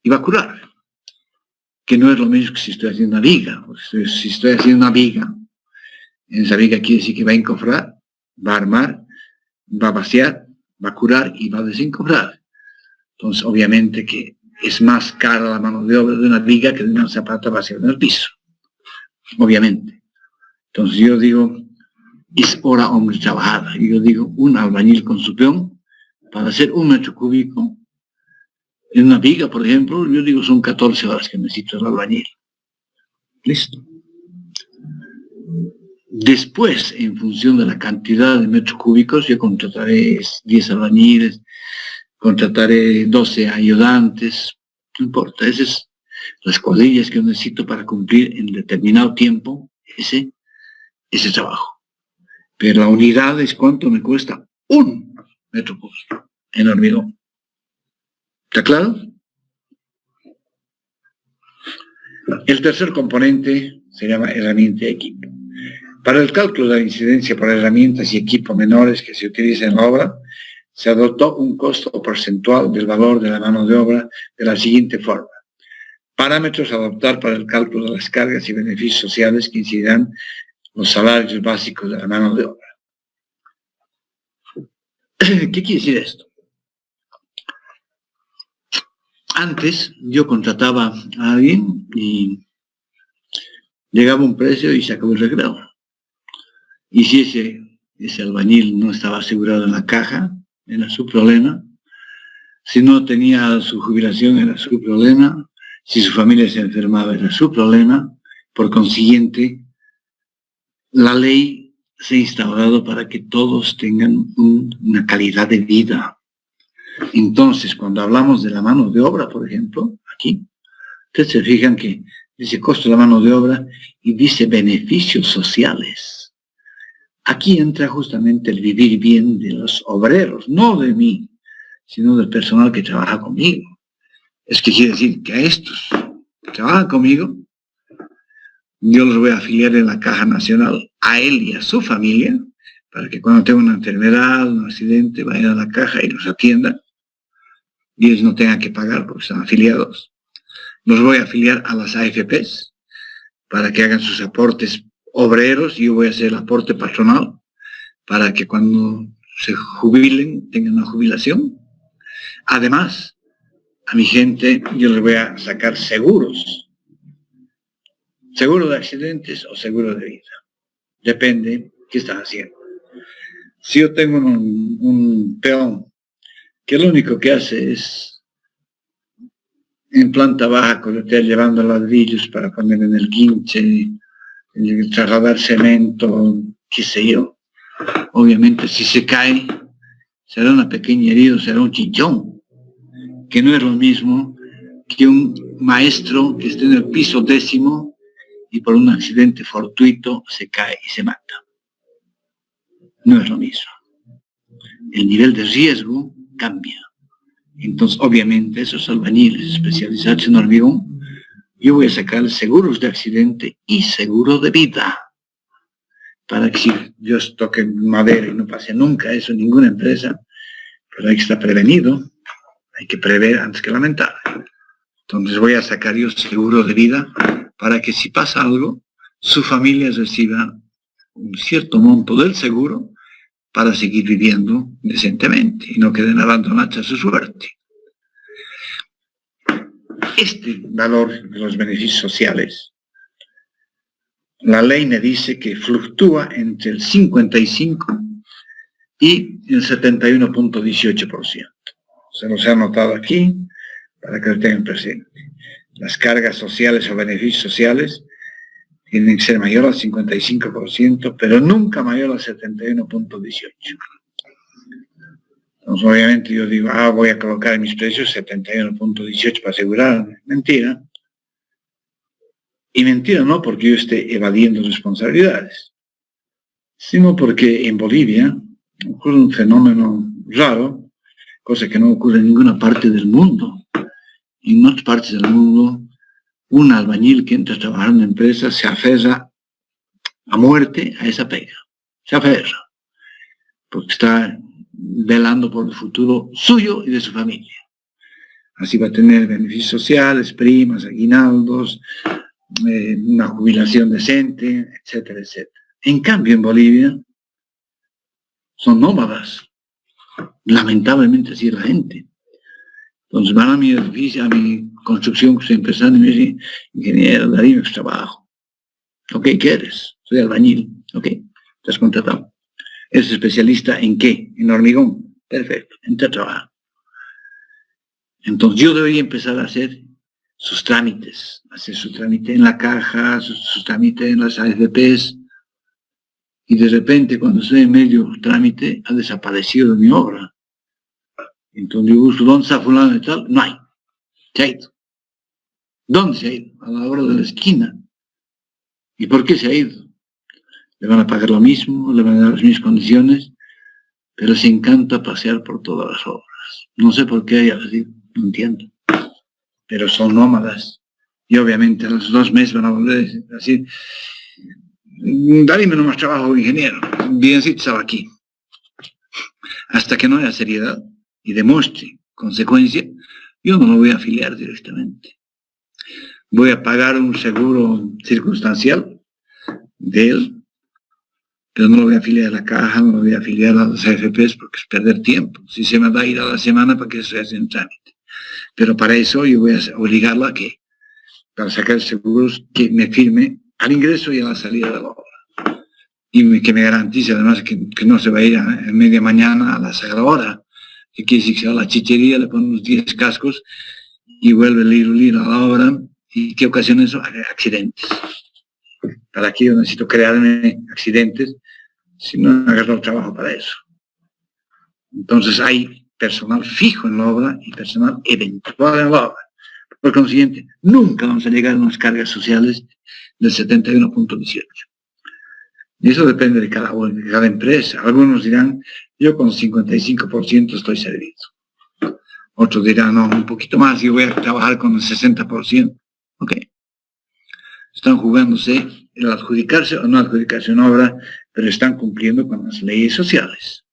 y va a curar. Que no es lo mismo que si estoy haciendo una viga. Si estoy haciendo una viga, en esa viga quiere decir que va a encofrar, va a armar, va a vaciar, va a curar y va a desencofrar. Entonces, obviamente que es más cara la mano de obra de una viga que de una zapata vaciada en el piso. Obviamente. Entonces yo digo, es hora hombre trabajada. Y yo digo, un albañil con su peón, para hacer 1 metro cúbico, en una viga, por ejemplo, yo digo, son 14 horas que necesito el albañil. Listo. Después, en función de la cantidad de metros cúbicos, yo contrataré 10 albañiles, contrataré 12 ayudantes, no importa, esas son las cuadrillas que yo necesito para cumplir en determinado tiempo ese trabajo. Pero la unidad es cuánto me cuesta 1 metro cúbico en hormigón. ¿Está claro? El tercer componente se llama herramienta y equipo. Para el cálculo de la incidencia por herramientas y equipo menores que se utilizan en la obra, se adoptó un costo porcentual del valor de la mano de obra de la siguiente forma. Parámetros a adoptar para el cálculo de las cargas y beneficios sociales que incidirán los salarios básicos de la mano de obra. ¿Qué quiere decir esto? Antes yo contrataba a alguien y llegaba un precio y se acabó el recreo. Y si ese albañil no estaba asegurado en la caja, era su problema. Si no tenía su jubilación, era su problema. Si su familia se enfermaba, era su problema. Por consiguiente, la ley se ha instaurado para que todos tengan una calidad de vida. Entonces, cuando hablamos de la mano de obra, por ejemplo, aquí, ustedes se fijan que dice costo de la mano de obra y dice beneficios sociales. Aquí entra justamente el vivir bien de los obreros, no de mí, sino del personal que trabaja conmigo. Es que quiere decir que a estos que trabajan conmigo, yo los voy a afiliar en la Caja Nacional, a él y a su familia, para que cuando tenga una enfermedad, un accidente, vayan a la caja y los atiendan, y ellos no tengan que pagar porque están afiliados. Los voy a afiliar a las AFPs, para que hagan sus aportes obreros, y yo voy a hacer el aporte patronal, para que cuando se jubilen tengan una jubilación. Además, a mi gente yo les voy a sacar seguros. Seguro de accidentes o seguro de vida. Depende qué están haciendo. Si yo tengo un peón que lo único que hace es en planta baja coletear llevando ladrillos para poner en el guinche, trasladar cemento, qué sé yo. Obviamente si se cae, será una pequeña herida, será un chinchón, que no es lo mismo que un maestro que esté en el piso 10º y por un accidente fortuito se cae y se mata. No es lo mismo. El nivel de riesgo cambia. Entonces, obviamente, esos albañiles especializados en hormigón, yo voy a sacar seguros de accidente y seguro de vida. Para que si Dios toque madera y no pase nunca eso en ninguna empresa, pero hay que estar prevenido, hay que prever antes que lamentar. Entonces voy a sacar yo seguro de vida para que si pasa algo, su familia reciba un cierto monto del seguro para seguir viviendo decentemente y no queden abandonados a su suerte. Este valor de los beneficios sociales, la ley me dice que fluctúa entre el 55 y el 71.18%. Se los he anotado aquí para que lo tengan presente. Las cargas sociales o beneficios sociales tienen que ser mayor al 55%, pero nunca mayor al 71.18%. Entonces, obviamente, yo digo, voy a colocar en mis precios 71.18 para asegurarme. Mentira. Y mentira no porque yo esté evadiendo responsabilidades, sino porque en Bolivia ocurre un fenómeno raro, cosa que no ocurre en ninguna parte del mundo. En otras partes del mundo, un albañil que entra a trabajar en una empresa se aferra a muerte a esa pega. Se aferra. Porque está velando por el futuro suyo y de su familia. Así va a tener beneficios sociales, primas, aguinaldos, una jubilación decente, etcétera, etcétera. En cambio, en Bolivia, son nómadas. Lamentablemente así es la gente. Entonces van a mi edificio, a mi construcción que estoy empezando y me dicen, ingeniero, Darío, es trabajo. Ok, ¿qué eres? Soy albañil. Ok, estás contratado. ¿Eres especialista en qué? En hormigón. Perfecto, entra a trabajar. Entonces yo debería empezar a hacer sus trámites, hacer su trámite en la caja, su trámite en las AFPs, y de repente cuando estoy en medio trámite ha desaparecido de mi obra. Entonces yo busco, ¿dónde está fulano y tal? No hay. Se ha ido. ¿Dónde se ha ido? A la hora de la esquina. ¿Y por qué se ha ido? Le van a pagar lo mismo, le van a dar las mismas condiciones, pero se encanta pasear por todas las obras. No sé por qué hay así, no entiendo. Pero son nómadas. Y obviamente a los 2 meses van a volver a decir, dale menos más trabajo, ingeniero. Biencito estaba aquí. Hasta que no haya seriedad y demuestre consecuencia, yo no lo voy a afiliar directamente. Voy a pagar un seguro circunstancial de él, pero no lo voy a afiliar a la caja, no lo voy a afiliar a las AFPs porque es perder tiempo. Si se me va a ir a la semana, ¿para que se hace un trámite? Pero para eso yo voy a obligarlo a que, para sacar seguros, que me firme al ingreso y a la salida de la obra. Y que me garantice además que no se va a ir a media mañana a la sagrada hora. Que quiere decir que se va a la chichería, le pone unos 10 cascos y vuelve el ir a la obra. ¿Y qué ocasiona eso? Accidentes. ¿Para qué yo necesito crearme accidentes si no he agarrado trabajo para eso? Entonces hay personal fijo en la obra y personal eventual en la obra. Por consiguiente, nunca vamos a llegar a unas cargas sociales del 71.18. Y eso depende de cada empresa. Algunos dirán, yo con 55% estoy servido. Otros dirán, no, un poquito más, yo voy a trabajar con el 60%. Ok. Están jugándose el adjudicarse o no adjudicarse una obra, pero están cumpliendo con las leyes sociales.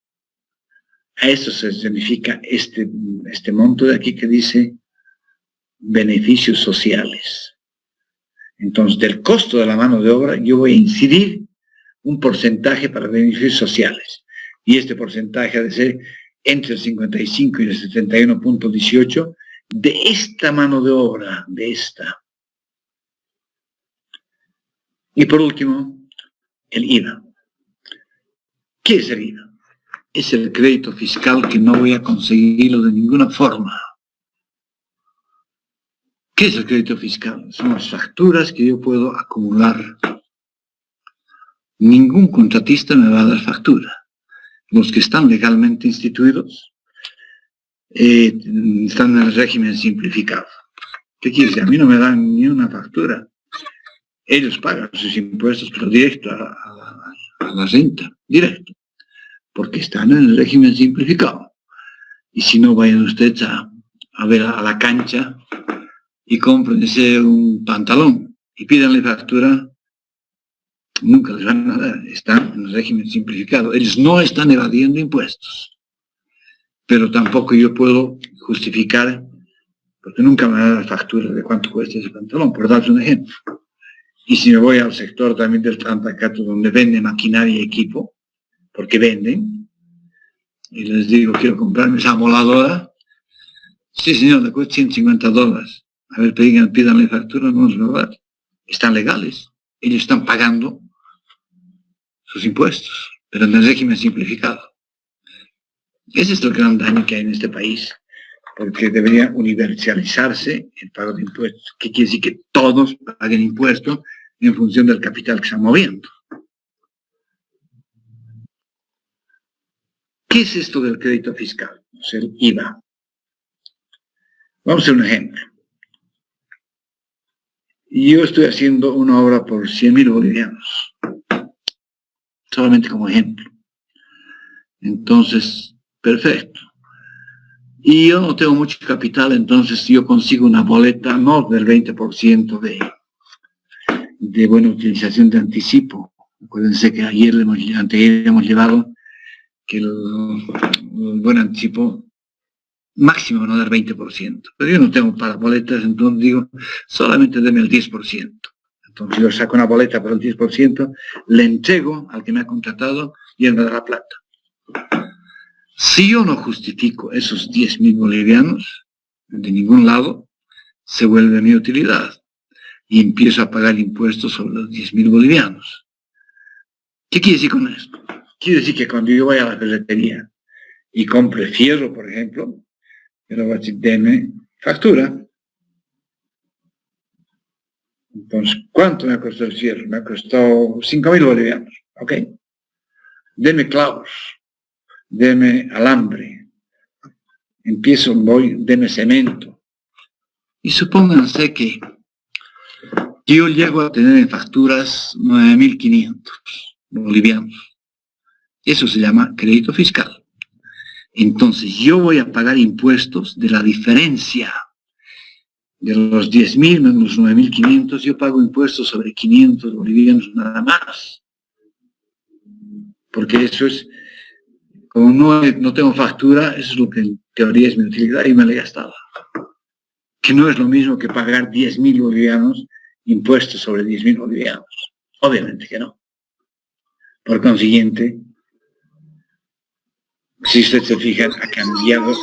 A eso se significa este monto de aquí que dice beneficios sociales. Entonces, del costo de la mano de obra, yo voy a incidir un porcentaje para beneficios sociales. Y este porcentaje ha de ser entre el 55 y el 71.18 de esta mano de obra, de esta. Y por último, el IVA. ¿Qué es el IVA? Es el crédito fiscal que no voy a conseguirlo de ninguna forma. ¿Qué es el crédito fiscal? Son las facturas que yo puedo acumular. Ningún contratista me va a dar factura. Los que están legalmente instituidos están en el régimen simplificado. ¿Qué quiere decir? A mí no me dan ni una factura. Ellos pagan sus impuestos, pero directo a la renta, directo, porque están en el régimen simplificado. Y si no, vayan ustedes a ver a la cancha y cómprense un pantalón y pídanle factura, nunca les van a dar. Están en el régimen simplificado. Ellos no están evadiendo impuestos, pero tampoco yo puedo justificar, porque nunca me da la factura de cuánto cuesta ese pantalón, por darles un ejemplo. Y si me voy al sector también del Tantacato, donde venden maquinaria y equipo, porque venden, y les digo, quiero comprarme esa moladora, sí señor, le cuesta $150. A ver, pídanle factura, no es verdad. Están legales, ellos están pagando sus impuestos, pero en el régimen simplificado. Ese es el gran daño que hay en este país, porque debería universalizarse el pago de impuestos. ¿Qué quiere decir? Que todos paguen impuestos en función del capital que están moviendo. ¿Qué es esto del crédito fiscal? O sea, el IVA. Vamos a hacer un ejemplo. Yo estoy haciendo una obra por 100.000 bolivianos, solamente como ejemplo. Entonces, perfecto. Y yo no tengo mucho capital, entonces yo consigo una boleta no del 20% de buena utilización de anticipo. Acuérdense que anteayer hemos llevado que el buen anticipo máximo no del 20%. Pero yo no tengo para boletas, entonces digo, solamente deme el 10%. Entonces yo saco una boleta por el 10%, le entrego al que me ha contratado y él me da la plata. Si yo no justifico esos 10.000 bolivianos, de ningún lado, se vuelve mi utilidad y empiezo a pagar impuestos sobre los 10.000 bolivianos. ¿Qué quiere decir con esto? Quiere decir que cuando yo vaya a la ferretería y compre fierro, por ejemplo, yo le voy a decir, deme factura. Entonces, ¿cuánto me ha costado el fierro? Me ha costado 5.000 bolivianos, ¿ok? Deme clavos. Deme alambre, deme cemento. Y supónganse que yo llego a tener en facturas 9.500 bolivianos. Eso se llama crédito fiscal. Entonces yo voy a pagar impuestos de la diferencia de los 10.000 menos los 9.500, yo pago impuestos sobre 500 bolivianos nada más. Porque eso es, como no tengo factura, eso es lo que en teoría es mi utilidad y me la he gastado. que no es lo mismo que pagar 10.000 bolivianos impuestos sobre 10.000 bolivianos. Obviamente que no. Por consiguiente, si usted se fija, ha cambiado.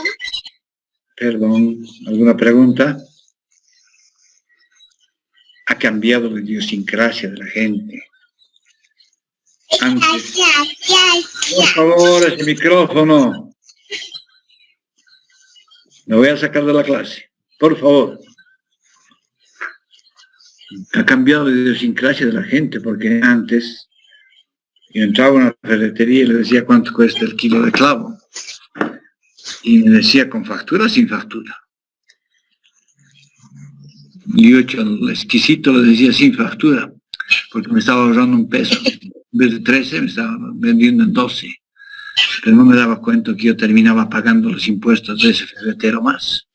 Perdón, ¿alguna pregunta? Ha cambiado la idiosincrasia de la gente. Antes, por favor, ese micrófono. Me voy a sacar de la clase. Por favor. Ha cambiado la idiosincrasia de la gente, porque antes yo entraba a una ferretería y le decía cuánto cuesta el kilo de clavo. Y me decía con factura o sin factura. Y yo, hecho el exquisito, le decía sin factura, porque me estaba ahorrando un peso. En vez de 13, me estaba vendiendo en 12. Pero no me daba cuenta que yo terminaba pagando los impuestos de ese ferretero más.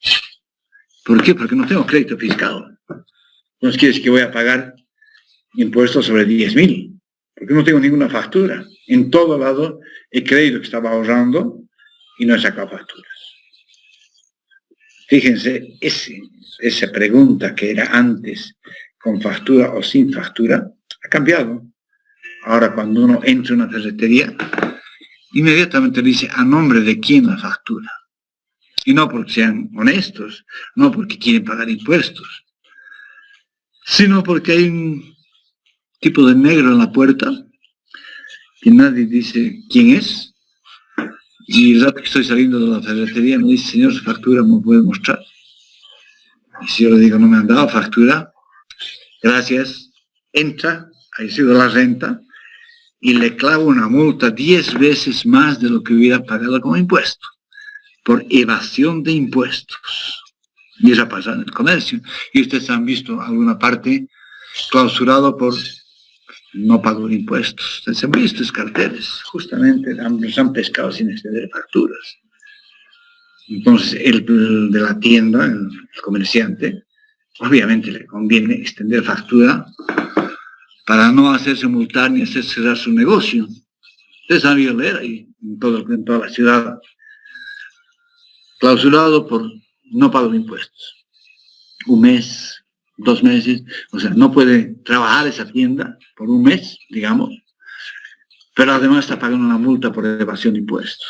¿Por qué? Porque no tengo crédito fiscal. Entonces quiere decir que voy a pagar impuestos sobre 10.000, porque no tengo ninguna factura. En todo lado he creído que estaba ahorrando y no he sacado facturas. Fíjense, esa pregunta que era antes con factura o sin factura ha cambiado. Ahora cuando uno entra en una ferretería, inmediatamente dice a nombre de quién la factura. Y no porque sean honestos, no porque quieren pagar impuestos, sino porque hay un tipo de negro en la puerta que nadie dice quién es. Y el rato que estoy saliendo de la ferretería me dice, señor, su factura me puede mostrar. Y si yo le digo, no me han dado factura, gracias, entra, ha sido la renta, y le clavo una multa 10 veces más de lo que hubiera pagado como impuesto, por evasión de impuestos. Y eso ha pasado en el comercio. Y ustedes han visto alguna parte clausurado por no pago de impuestos. Ustedes han visto estos carteles, justamente los han pescado sin extender facturas. Entonces, el de la tienda, el comerciante, obviamente le conviene extender factura para no hacerse multar ni hacer cerrar su negocio. Ustedes han ido a leer ahí, en toda la ciudad, clausurado por no pago de impuestos. Un mes, 2 meses, o sea, no puede trabajar esa tienda por un mes, digamos, pero además está pagando una multa por evasión de impuestos.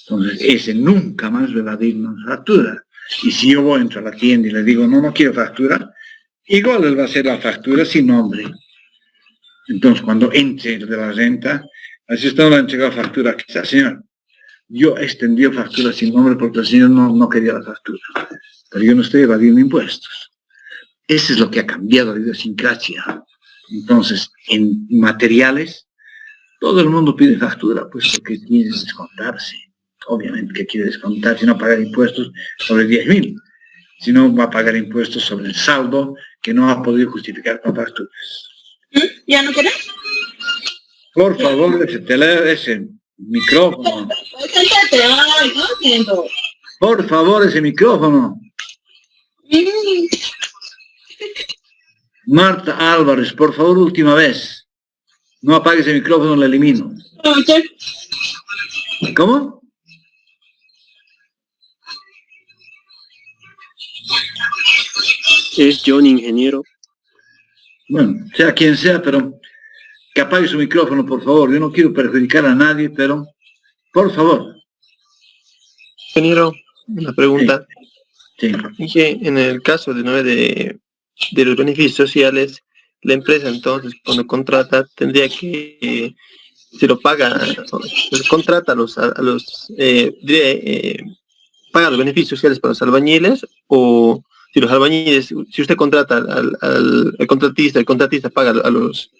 Entonces, ese nunca más le va a dar una factura. Y si yo entro a la tienda y le digo, no quiero factura, igual él va a hacer la factura sin nombre. Entonces, cuando entre el de la renta, así usted no le ha entregado factura, quizás, señor, yo extendí factura sin nombre porque el señor no quería la factura, pero yo no estoy evadiendo impuestos. Eso es lo que ha cambiado la idiosincrasia. Entonces, en materiales, todo el mundo pide factura, pues porque quiere descontarse. Obviamente que quiere descontarse y no pagar impuestos sobre 10.000, sino va a pagar impuestos sobre el saldo que no ha podido justificar con facturas. ¿Ya no querés? Por favor, ese micrófono. Cántate, ay, no entiendo. Por favor, ese micrófono. Marta Álvarez, por favor, última vez. No apague ese micrófono, lo elimino. ¿Cómo? Es John, ingeniero. Bueno, sea quien sea, pero que apague su micrófono, por favor. Yo no quiero perjudicar a nadie, pero por favor. Ingeniero, una pregunta. Sí. Dije, en el caso de los beneficios sociales, la empresa entonces cuando contrata tendría que se lo paga, contrata paga los beneficios sociales para los albañiles, o si los albañiles, si usted contrata al contratista, el contratista paga a los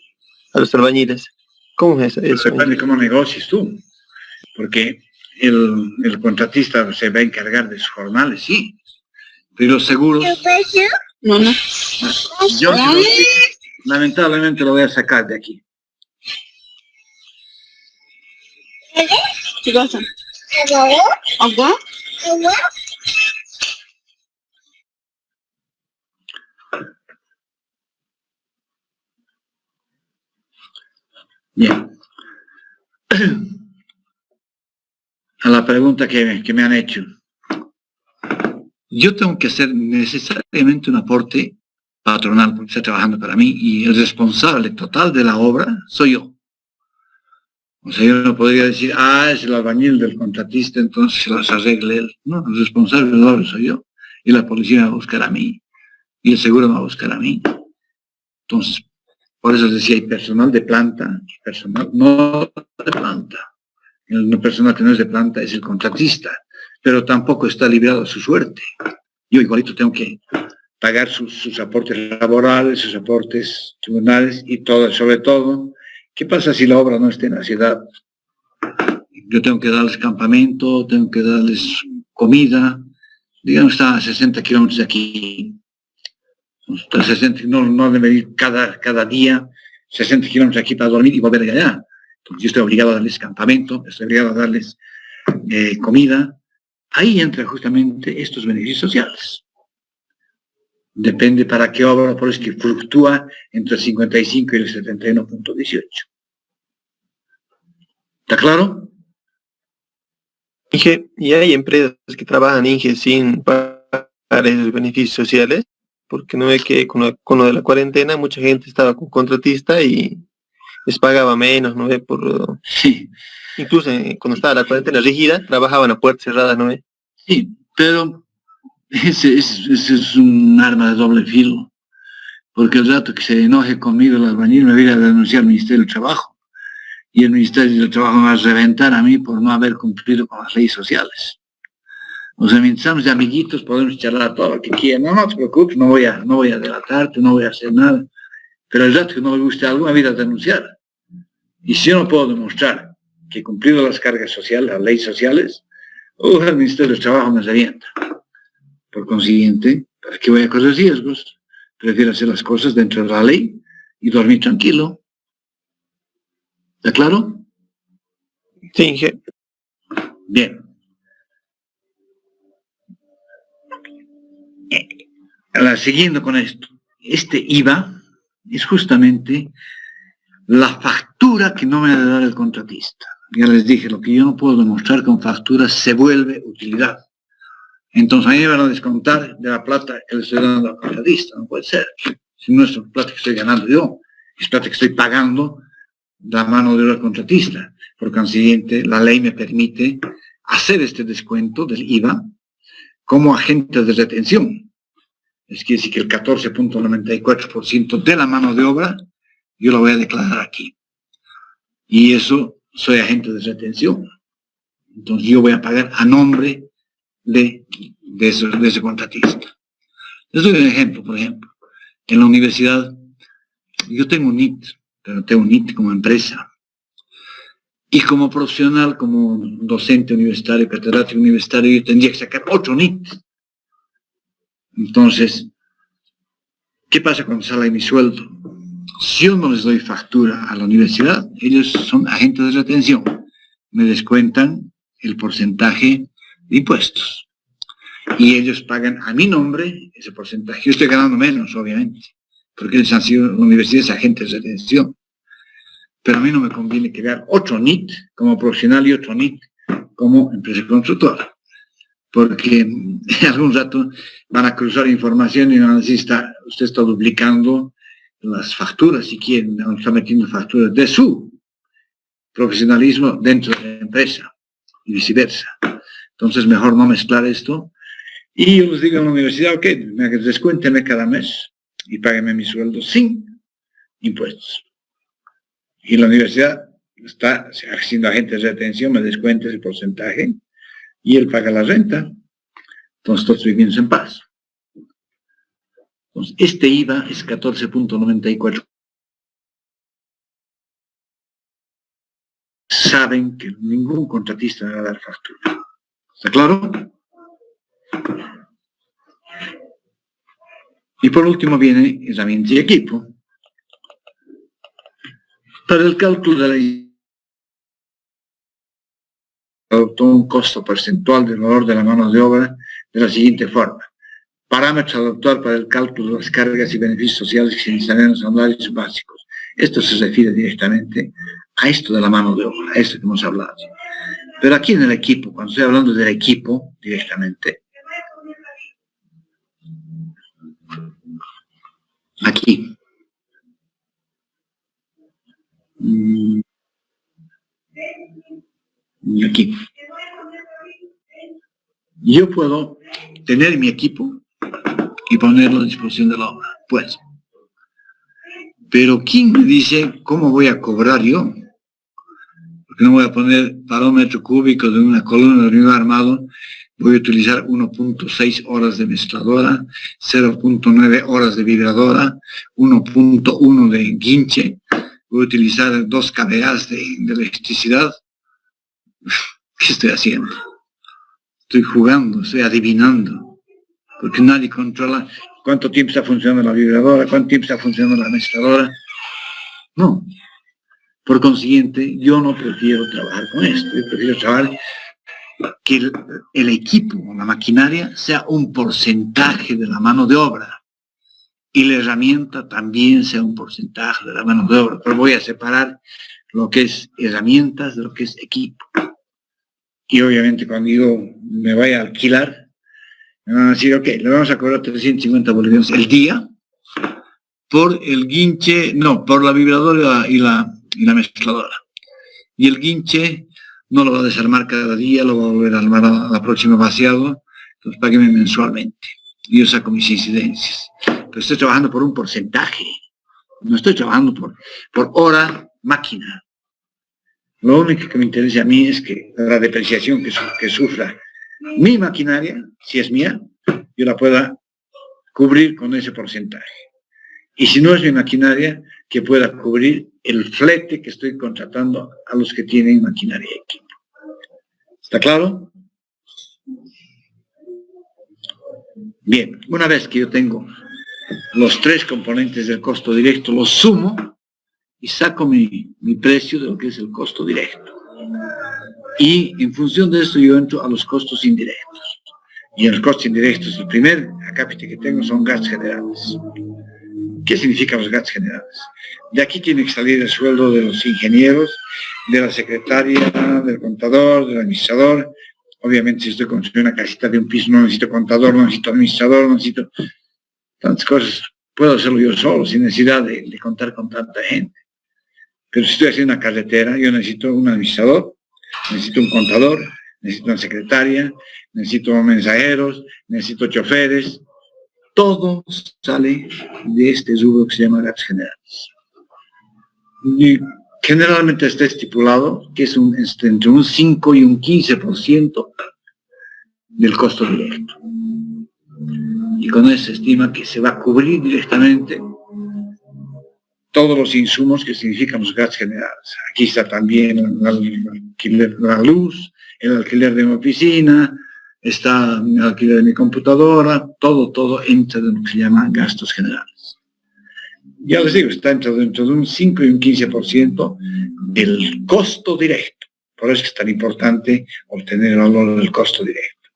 albañiles. ¿Cómo es eso? Depende cómo negocies tú, porque el contratista se va a encargar de sus jornales, sí, pero los seguros... No. Yo lamentablemente lo voy a sacar de aquí. ¿Qué cosa? ¿Agua? Bien. A la pregunta que me han hecho. yo tengo que hacer necesariamente un aporte patronal porque está trabajando para mí y el responsable total de la obra soy yo. O sea, yo no podría decir, es el albañil del contratista, entonces se las arregle él. No, el responsable de la obra soy yo. Y la policía me va a buscar a mí. Y el seguro me va a buscar a mí. Entonces, por eso decía, hay personal de planta y personal no de planta. El personal que no es de planta es el contratista, pero tampoco está librado a su suerte. Yo igualito tengo que pagar sus aportes laborales, sus aportes tribunales y todo, sobre todo, ¿qué pasa si la obra no está en la ciudad? Yo tengo que darles campamento, tengo que darles comida, digamos, está a 60 kilómetros de aquí. Está 60, no debe ir cada día 60 kilómetros aquí para dormir y volver allá. Entonces yo estoy obligado a darles campamento, estoy obligado a darles comida. Ahí entra justamente estos beneficios sociales. Depende para qué obra, por eso es que fluctúa entre el 55 y el 71.18. ¿Está claro? Inge, ¿y hay empresas que trabajan, Inge, sin pagar esos beneficios sociales? Porque no ve que con lo de la cuarentena mucha gente estaba con contratista y les pagaba menos, ¿no ve? Sí. Incluso cuando estaba la cuarentena rígida, trabajaban a puerta cerrada, ¿no ve? Sí, pero ese es un arma de doble filo. Porque el rato que se enoje conmigo el albañil me viene a denunciar al Ministerio del Trabajo. Y el Ministerio del Trabajo me va a reventar a mí por no haber cumplido con las leyes sociales. O sea, mientras estamos de amiguitos podemos charlar todo lo que quieran. No te preocupes, no voy a delatarte, no voy a hacer nada. Pero el rato que no me guste algo me voy a denunciar. Y si yo no puedo demostrar que he cumplido las cargas sociales, las leyes sociales, el Ministerio del Trabajo me revienta. Por consiguiente, ¿para qué voy a correr riesgos? Prefiero hacer las cosas dentro de la ley y dormir tranquilo. ¿Está claro? Sí, Inge. Bien. Ahora, siguiendo con esto, este IVA es justamente la factura que no me ha de dar el contratista. Ya les dije, lo que yo no puedo demostrar con facturas se vuelve utilidad. Entonces a mí me van a descontar de la plata que le estoy dando al contratista. No puede ser. Si no es plata que estoy ganando yo, es plata que estoy pagando la mano de obra contratista. Por consiguiente, la ley me permite hacer este descuento del IVA como agente de retención. Es decir, que el 14.94% de la mano de obra yo lo voy a declarar aquí. Y eso soy agente de retención. Entonces yo voy a pagar a nombre de ese contratista. Les doy un ejemplo, por ejemplo. En la universidad, yo tengo un NIT, pero tengo un NIT como empresa. Y como profesional, como docente universitario, catedrático universitario, yo tendría que sacar 8 NIT. Entonces, ¿qué pasa cuando sale mi sueldo? Si yo no les doy factura a la universidad, ellos son agentes de retención. Me descuentan el porcentaje de impuestos. Y ellos pagan a mi nombre ese porcentaje. Yo estoy ganando menos, obviamente, porque ellos han sido, la universidad es agente de retención. Pero a mí no me conviene crear 8 NIT como profesional y 8 NIT como empresa constructora. Porque en algún rato van a cruzar información y van a decir, usted está duplicando las facturas, si quieren, está metiendo facturas de su profesionalismo dentro de la empresa y viceversa. Entonces, mejor no mezclar esto. Y yo les digo a la universidad, ok, descuénteme cada mes y págueme mi sueldo sin impuestos. Y la universidad está haciendo agentes de retención, me descuenta ese porcentaje y él paga la renta. Entonces todos vivimos en paz. Entonces, este IVA es 14.94. Saben que ningún contratista me va a dar factura. ¿Está claro? Y por último viene herramientas y equipo. Para el cálculo de la adoptó un costo porcentual del valor de la mano de obra de la siguiente forma. Parámetros a adoptar para el cálculo de las cargas y beneficios sociales que se instalan en los salarios básicos. Esto se refiere directamente a esto de la mano de obra, a esto que hemos hablado. Pero aquí en el equipo, cuando estoy hablando del equipo directamente, Aquí. Aquí. Yo puedo tener mi equipo y ponerlo a disposición de la obra, pues. Pero ¿quién me dice cómo voy a cobrar yo? Porque no voy a poner para un metro cúbico de una columna de hormigón armado, voy a utilizar 1.6 horas de mezcladora, 0.9 horas de vibradora, 1.1 de guinche, voy a utilizar 2 kVA de electricidad. ¿Qué estoy haciendo? Estoy jugando, estoy adivinando, porque nadie controla cuánto tiempo está funcionando la vibradora, cuánto tiempo está funcionando la mezcladora. No. Por consiguiente, yo no prefiero trabajar con esto. Yo prefiero trabajar que el equipo, la maquinaria, sea un porcentaje de la mano de obra. Y la herramienta también sea un porcentaje de la mano de obra. Pero voy a separar lo que es herramientas de lo que es equipo. Y obviamente cuando yo me vaya a alquilar, me van a decir, ok, le vamos a cobrar 350 bolivianos el día por el guinche, no, por la vibradora y la mezcladora. Y el guinche no lo va a desarmar cada día, lo va a volver a armar a la próxima vaciado, entonces págueme mensualmente. Y yo saco mis incidencias. Pero estoy trabajando por un porcentaje, no estoy trabajando por hora máquina. Lo único que me interesa a mí es que la depreciación que sufra mi maquinaria, si es mía, yo la pueda cubrir con ese porcentaje. Y si no es mi maquinaria, que pueda cubrir el flete que estoy contratando a los que tienen maquinaria y equipo. ¿Está claro? Bien, una vez que yo tengo los 3 componentes del costo directo, los sumo y saco mi precio de lo que es el costo directo. Y en función de esto yo entro a los costos indirectos. Y en los costos indirectos, el primer acápite que tengo son gastos generales. ¿Qué significan los gastos generales? De aquí tiene que salir el sueldo de los ingenieros, de la secretaria, del contador, del administrador. Obviamente si estoy construyendo una casita de un piso, no necesito contador, no necesito administrador, no necesito tantas cosas. Puedo hacerlo yo solo, sin necesidad de contar con tanta gente. Pero si estoy haciendo una carretera, yo necesito un administrador, necesito un contador, necesito una secretaria, necesito mensajeros, necesito choferes. Todo sale de este rubro que se llama gastos generales. Y generalmente está estipulado que es entre un 5 y un 15% del costo directo. Y con eso se estima que se va a cubrir directamente todos los insumos que significan los gastos generales. Aquí está también el alquiler de la luz, el alquiler de mi oficina, está el alquiler de mi computadora, todo entra de lo que se llama gastos generales. Ya les digo, está dentro de un 5 y un 15% del costo directo. Por eso es tan importante obtener el valor del costo directo.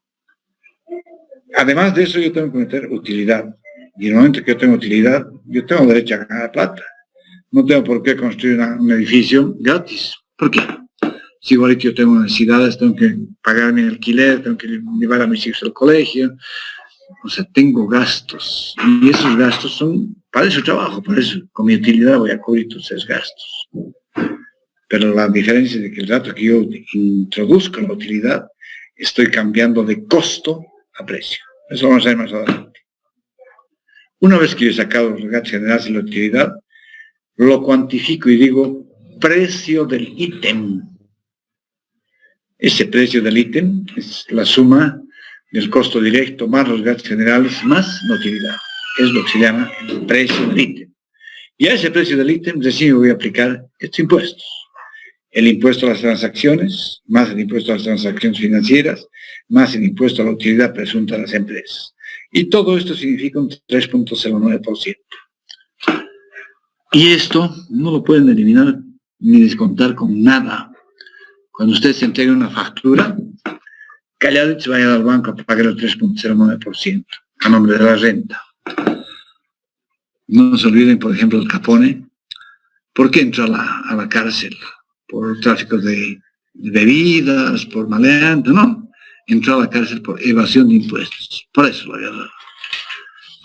Además de eso, yo tengo que meter utilidad. Y en el momento que yo tengo utilidad, yo tengo derecho a ganar plata. No tengo por qué construir un edificio gratis. ¿Por qué? Si igual que yo tengo necesidades, tengo que pagar mi alquiler, tengo que llevar a mis hijos al colegio. O sea, tengo gastos. Y esos gastos son para eso trabajo, por eso con mi utilidad voy a cubrir todos esos gastos. Pero la diferencia es que el rato que yo introduzco la utilidad, estoy cambiando de costo a precio. Eso vamos a ver más adelante. Una vez que yo he sacado los gastos generales y la utilidad, lo cuantifico y digo precio del ítem. Ese precio del ítem es la suma del costo directo más los gastos generales más la utilidad. Es lo que se llama el precio del ítem. Y a ese precio del ítem recién voy a aplicar estos impuestos. El impuesto a las transacciones, más el impuesto a las transacciones financieras, más el impuesto a la utilidad presunta de las empresas. Y todo esto significa un 3.09%. Y esto no lo pueden eliminar ni descontar con nada. Cuando ustedes se entreguen una factura, calladito vayan al banco a pagar el 3.09% a nombre de la renta. No se olviden, por ejemplo, del Capone. ¿Por qué entró a la cárcel? ¿Por tráfico de bebidas? ¿Por maleante? No. Entró a la cárcel por evasión de impuestos. Por eso lo había dado.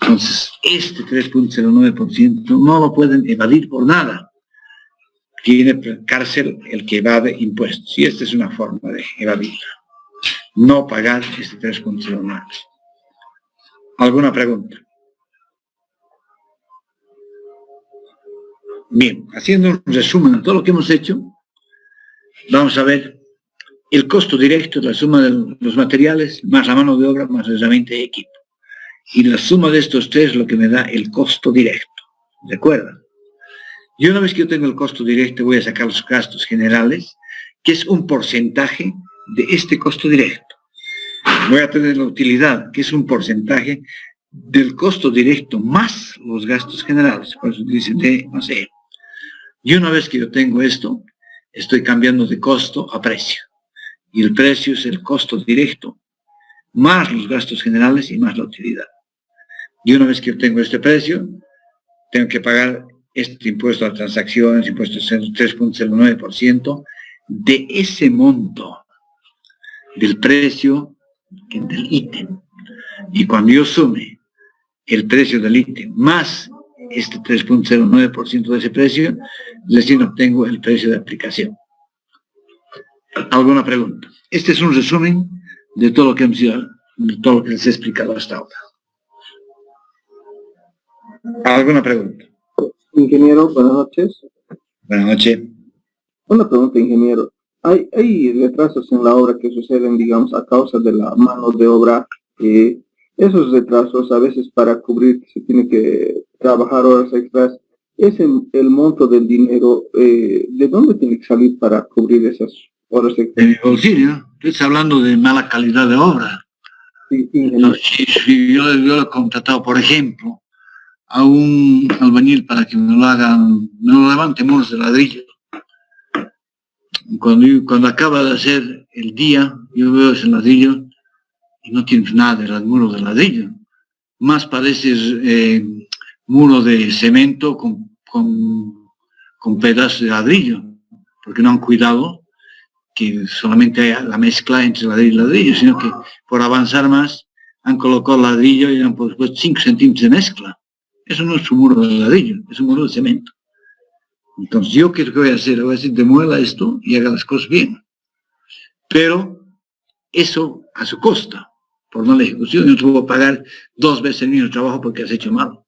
Entonces, este 3.09% no lo pueden evadir por nada. Tiene cárcel el que evade impuestos. Y esta es una forma de evadirla. No pagar este 3.09. ¿Alguna pregunta? Bien, haciendo un resumen de todo lo que hemos hecho, vamos a ver el costo directo, la suma de los materiales, más la mano de obra, más la herramienta y equipo. Y la suma de estos tres es lo que me da el costo directo. ¿De acuerdo? Y una vez que yo tengo el costo directo, voy a sacar los gastos generales, que es un porcentaje de este costo directo. Voy a tener la utilidad, que es un porcentaje del costo directo más los gastos generales. Por eso dice D más E. Y una vez que yo tengo esto, estoy cambiando de costo a precio. Y el precio es el costo directo, más los gastos generales y más la utilidad. Y una vez que yo tengo este precio, tengo que pagar este impuesto a transacciones, impuesto 3.09% de ese monto del precio del ítem. Y cuando yo sume el precio del ítem más este 3.09% de ese precio, recién obtengo el precio de aplicación. ¿Alguna pregunta? Este es un resumen de todo lo que les he explicado hasta ahora. ¿Alguna pregunta? Ingeniero, buenas noches. Buenas noches. Una pregunta, ingeniero. ¿Hay retrasos en la obra que suceden, digamos, a causa de la mano de obra? Esos retrasos, a veces para cubrir, se tiene que trabajar horas extras. ¿Es el monto del dinero, de dónde tiene que salir para cubrir esas horas extras? De mi bolsillo. Estoy hablando de mala calidad de obra. Sí, ingeniero. Si yo lo he contratado, por ejemplo, a un albañil para que me lo levante muros de ladrillo. Cuando acaba de hacer el día, yo veo ese ladrillo y no tiene nada de muro de ladrillo. Más parece muro de cemento con pedazos de ladrillo, porque no han cuidado que solamente haya la mezcla entre ladrillo y ladrillo, sino que por avanzar más han colocado ladrillo y han puesto 5 centímetros de mezcla. Eso no es un muro de ladrillo, es un muro de cemento. Entonces, ¿yo qué es lo que voy a hacer? Voy a decir, demuela esto y haga las cosas bien. Pero eso a su costa, por mala ejecución. Yo te voy a pagar 2 veces el mismo trabajo porque has hecho mal.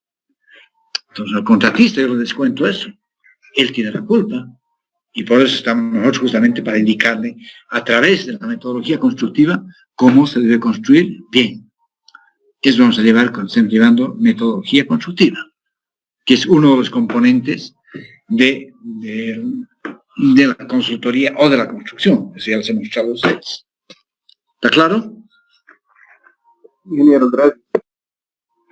Entonces, al contratista yo le descuento eso. Él tiene la culpa. Y por eso estamos nosotros justamente para indicarle, a través de la metodología constructiva, cómo se debe construir bien. Eso vamos a llevar, estamos llevando metodología constructiva, que es uno de los componentes de la consultoría o de la construcción. Eso ya les he mostrado a ustedes. ¿Está claro? Ingeniero, gracias.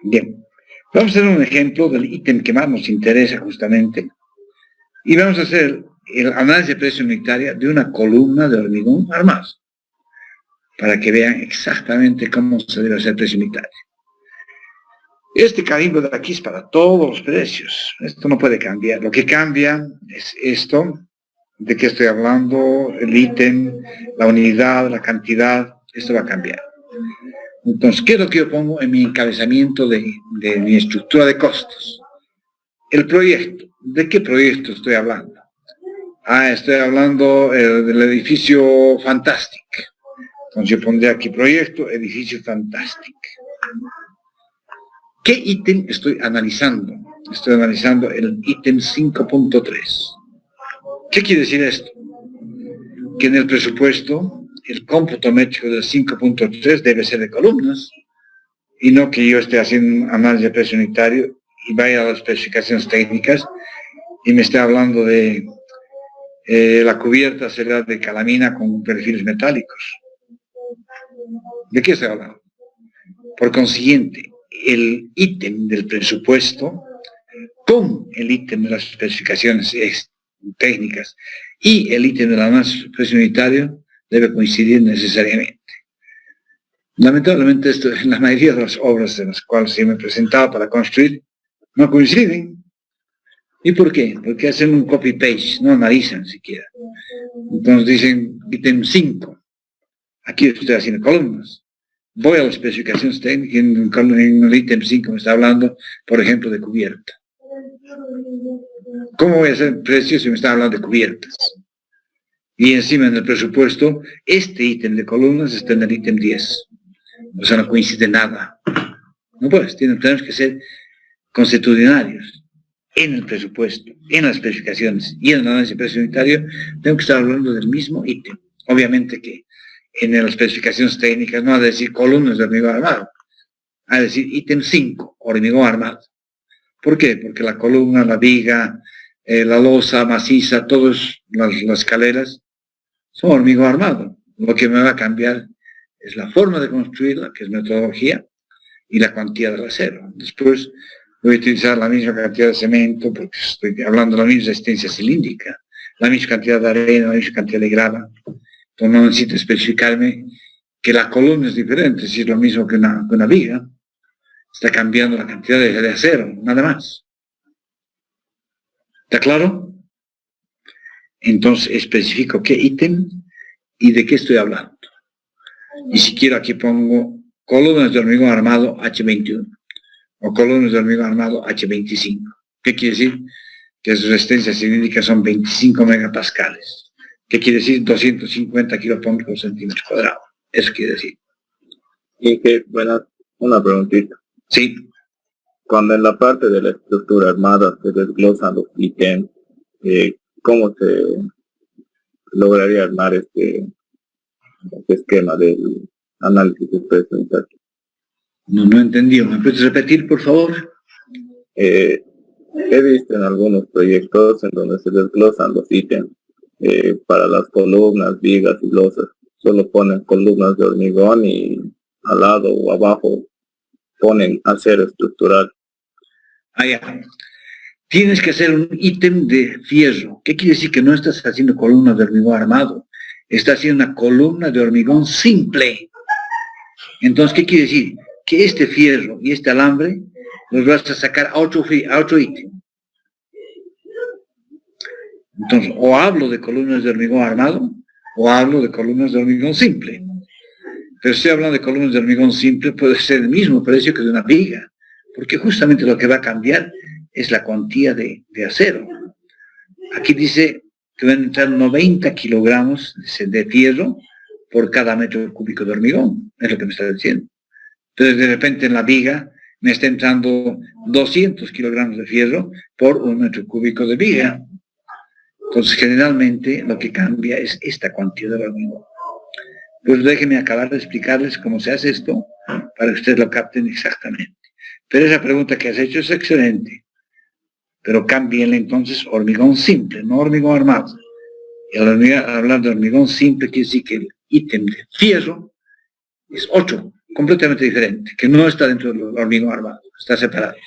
Bien. Vamos a hacer un ejemplo del ítem que más nos interesa justamente. Y vamos a hacer el análisis de presión unitaria de una columna de hormigón armado, para que vean exactamente cómo se debe hacer presión unitaria. Este calibre de aquí es para todos los precios. Esto no puede cambiar. Lo que cambia es esto. ¿De qué estoy hablando? El ítem, la unidad, la cantidad. Esto va a cambiar. Entonces, ¿qué es lo que yo pongo en mi encabezamiento de mi estructura de costos? El proyecto. ¿De qué proyecto estoy hablando? Estoy hablando del edificio Fantastic. Entonces yo pondré aquí proyecto, edificio Fantastic. ¿Qué ítem estoy analizando? Estoy analizando el ítem 5.3. ¿Qué quiere decir esto? Que en el presupuesto, el cómputo métrico del 5.3 debe ser de columnas, y no que yo esté haciendo un análisis de precio unitario y vaya a las especificaciones técnicas y me esté hablando de la cubierta será de calamina con perfiles metálicos. ¿De qué estoy hablando? Por consiguiente, el ítem del presupuesto con el ítem de las especificaciones técnicas y el ítem del análisis de precio unitario debe coincidir necesariamente. Lamentablemente esto en la mayoría de las obras en las cuales se me presentaba para construir no coinciden. ¿Y por qué? Porque hacen un copy-paste, no analizan siquiera. Entonces dicen ítem 5. Aquí estoy haciendo columnas. voy a las especificaciones técnicas, en el ítem 5 me está hablando, por ejemplo, de cubierta. ¿Cómo voy a hacer precios si me está hablando de cubiertas? Y encima en el presupuesto, este ítem de columnas está en el ítem 10. O sea, no coincide nada. No pues, tenemos que ser consuetudinarios en el presupuesto, en las especificaciones y en el análisis de precio unitario. Tengo que estar hablando del mismo ítem. Obviamente que en las especificaciones técnicas no ha de decir columnas de hormigón armado, ha de decir ítem 5, hormigón armado. ¿Por qué? Porque la columna, la viga, la losa maciza, todas las escaleras son hormigón armado. Lo que me va a cambiar es la forma de construirla, que es metodología, y la cuantía del acero. Después voy a utilizar la misma cantidad de cemento, porque estoy hablando de la misma resistencia cilíndrica, la misma cantidad de arena, la misma cantidad de grava. Entonces no necesito especificarme que la columna es diferente, si es lo mismo que una viga. Está cambiando la cantidad de acero, nada más. ¿Está claro? Entonces especifico qué ítem y de qué estoy hablando. Y si quiero aquí pongo columnas de hormigón armado H21 o columnas de hormigón armado H25. ¿Qué quiere decir? Que sus resistencias cilíndricas son 25 megapascales. ¿Qué quiere decir? 250 kilopascales por centímetro cuadrado. Eso quiere decir. Y que, bueno, una preguntita. Sí. Cuando en la parte de la estructura armada se desglosan los ítems, ¿cómo se lograría armar este esquema del análisis de precio unitario? No entendí. ¿Me puedes repetir, por favor? He visto en algunos proyectos en donde se desglosan los ítems para las columnas, vigas y losas. Solo ponen columnas de hormigón y al lado o abajo ponen acero estructural. Ya. Tienes que hacer un ítem de fierro. ¿Qué quiere decir? Que no estás haciendo columnas de hormigón armado. Estás haciendo una columna de hormigón simple. Entonces, ¿qué quiere decir? Que este fierro y este alambre los vas a sacar a otro ítem. Entonces, o hablo de columnas de hormigón armado, o hablo de columnas de hormigón simple. Pero si hablando de columnas de hormigón simple, puede ser el mismo precio que de una viga, porque justamente lo que va a cambiar es la cuantía de acero. Aquí dice que van a entrar 90 kilogramos de fierro por cada metro cúbico de hormigón, es lo que me está diciendo. Entonces, de repente en la viga me está entrando 200 kilogramos de fierro por un metro cúbico de viga. Entonces, generalmente lo que cambia es esta cuantía de hormigón. Pues déjenme acabar de explicarles cómo se hace esto para que ustedes lo capten exactamente. Pero esa pregunta que has hecho es excelente. Pero cámbienle entonces hormigón simple, no hormigón armado. Y al hablar de hormigón simple quiere decir que el ítem de fierro es 8, completamente diferente, que no está dentro del hormigón armado, está separado.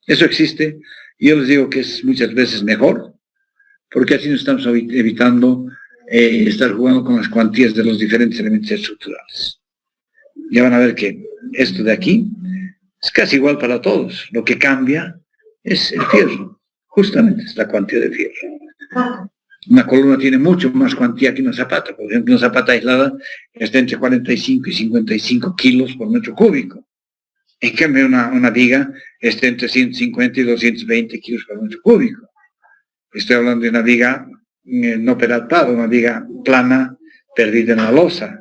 Eso existe y yo les digo que es muchas veces mejor, porque así nos estamos evitando estar jugando con las cuantías de los diferentes elementos estructurales. Ya van a ver que esto de aquí es casi igual para todos. Lo que cambia es el fierro, justamente es la cuantía de fierro. Una columna tiene mucho más cuantía que una zapata. Por ejemplo, una zapata aislada está entre 45 y 55 kilos por metro cúbico. En cambio, una viga está entre 150 y 220 kilos por metro cúbico. Estoy hablando de una viga no peratada, una viga plana, perdida en la losa.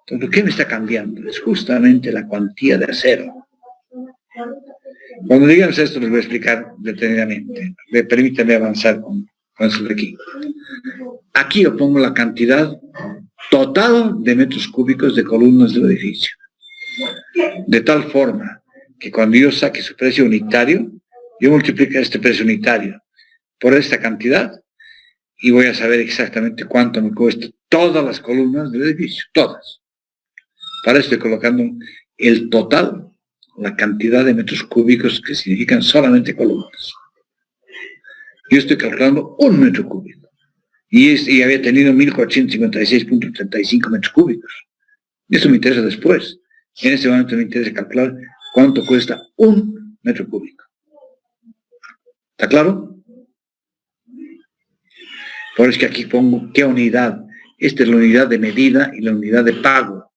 Entonces, ¿qué me está cambiando? Es justamente la cuantía de acero. Cuando digamos esto, les voy a explicar detenidamente. Permítanme avanzar con eso de aquí. Aquí yo pongo la cantidad total de metros cúbicos de columnas del edificio. De tal forma que cuando yo saque su precio unitario, yo multiplico este precio unitario por esta cantidad y voy a saber exactamente cuánto me cuesta todas las columnas del edificio, todas. Para eso estoy colocando el total, la cantidad de metros cúbicos que significan solamente columnas. Yo estoy calculando un metro cúbico y había tenido 1456.35 metros cúbicos. Eso me interesa después. En este momento me interesa calcular cuánto cuesta un metro cúbico. ¿Está claro? Por eso es que aquí pongo qué unidad. Esta es la unidad de medida y la unidad de pago.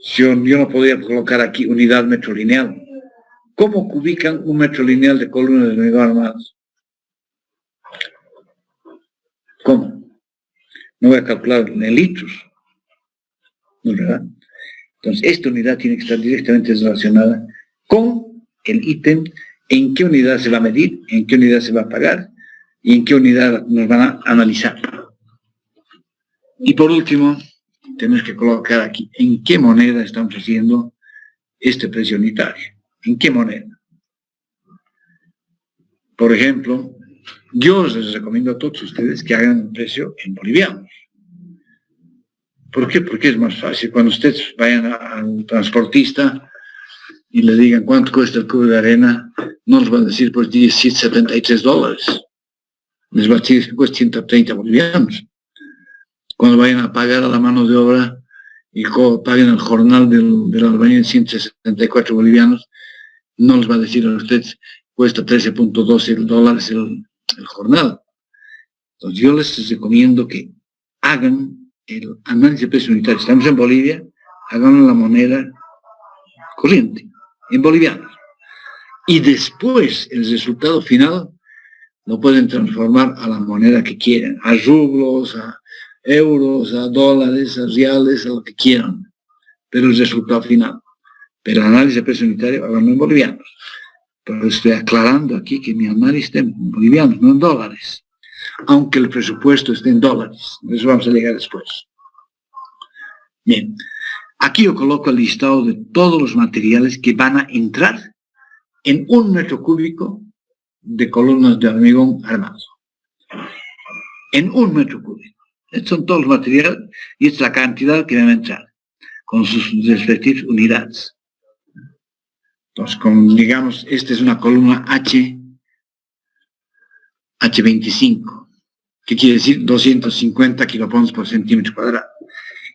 yo no podría colocar aquí unidad metro lineal. ¿Cómo cubican un metro lineal de columnas de hormigón armadas? ¿Cómo? No voy a calcular en litros. ¿No es verdad? Entonces, esta unidad tiene que estar directamente relacionada con el ítem, en qué unidad se va a medir, en qué unidad se va a pagar y en qué unidad nos van a analizar. Y por último, tenemos que colocar aquí en qué moneda estamos haciendo este precio unitario. ¿En qué moneda? Por ejemplo, yo les recomiendo a todos ustedes que hagan un precio en bolivianos. ¿Por qué? Porque es más fácil. Cuando ustedes vayan al transportista y le digan cuánto cuesta el cubo de arena, no les van a decir pues $73. Les va a decir que cuesta 130 bolivianos. Cuando vayan a pagar a la mano de obra y paguen el jornal del albañil 164 bolivianos, no les va a decir a ustedes cuesta $13.12 el jornal. Entonces yo les recomiendo que hagan el análisis de precio unitario. Estamos en Bolivia, hagan la moneda corriente, en bolivianos. Y después el resultado final lo pueden transformar a la moneda que quieran, a rublos, a euros, a dólares, a reales, a lo que quieran. Pero el resultado final. Pero el análisis de precio unitario, háganlo en bolivianos. Pero estoy aclarando aquí que mi análisis está en bolivianos, no en dólares. Aunque el presupuesto esté en dólares. Eso vamos a llegar después. Bien. Aquí yo coloco el listado de todos los materiales que van a entrar en 1 metro cúbico de columnas de hormigón armado. En 1 metro cúbico. Estos son todos los materiales y esta es la cantidad que van a entrar con sus respectivas unidades. Entonces, como digamos, esta es una columna H25, que quiere decir 250 kilopons por centímetro cuadrado.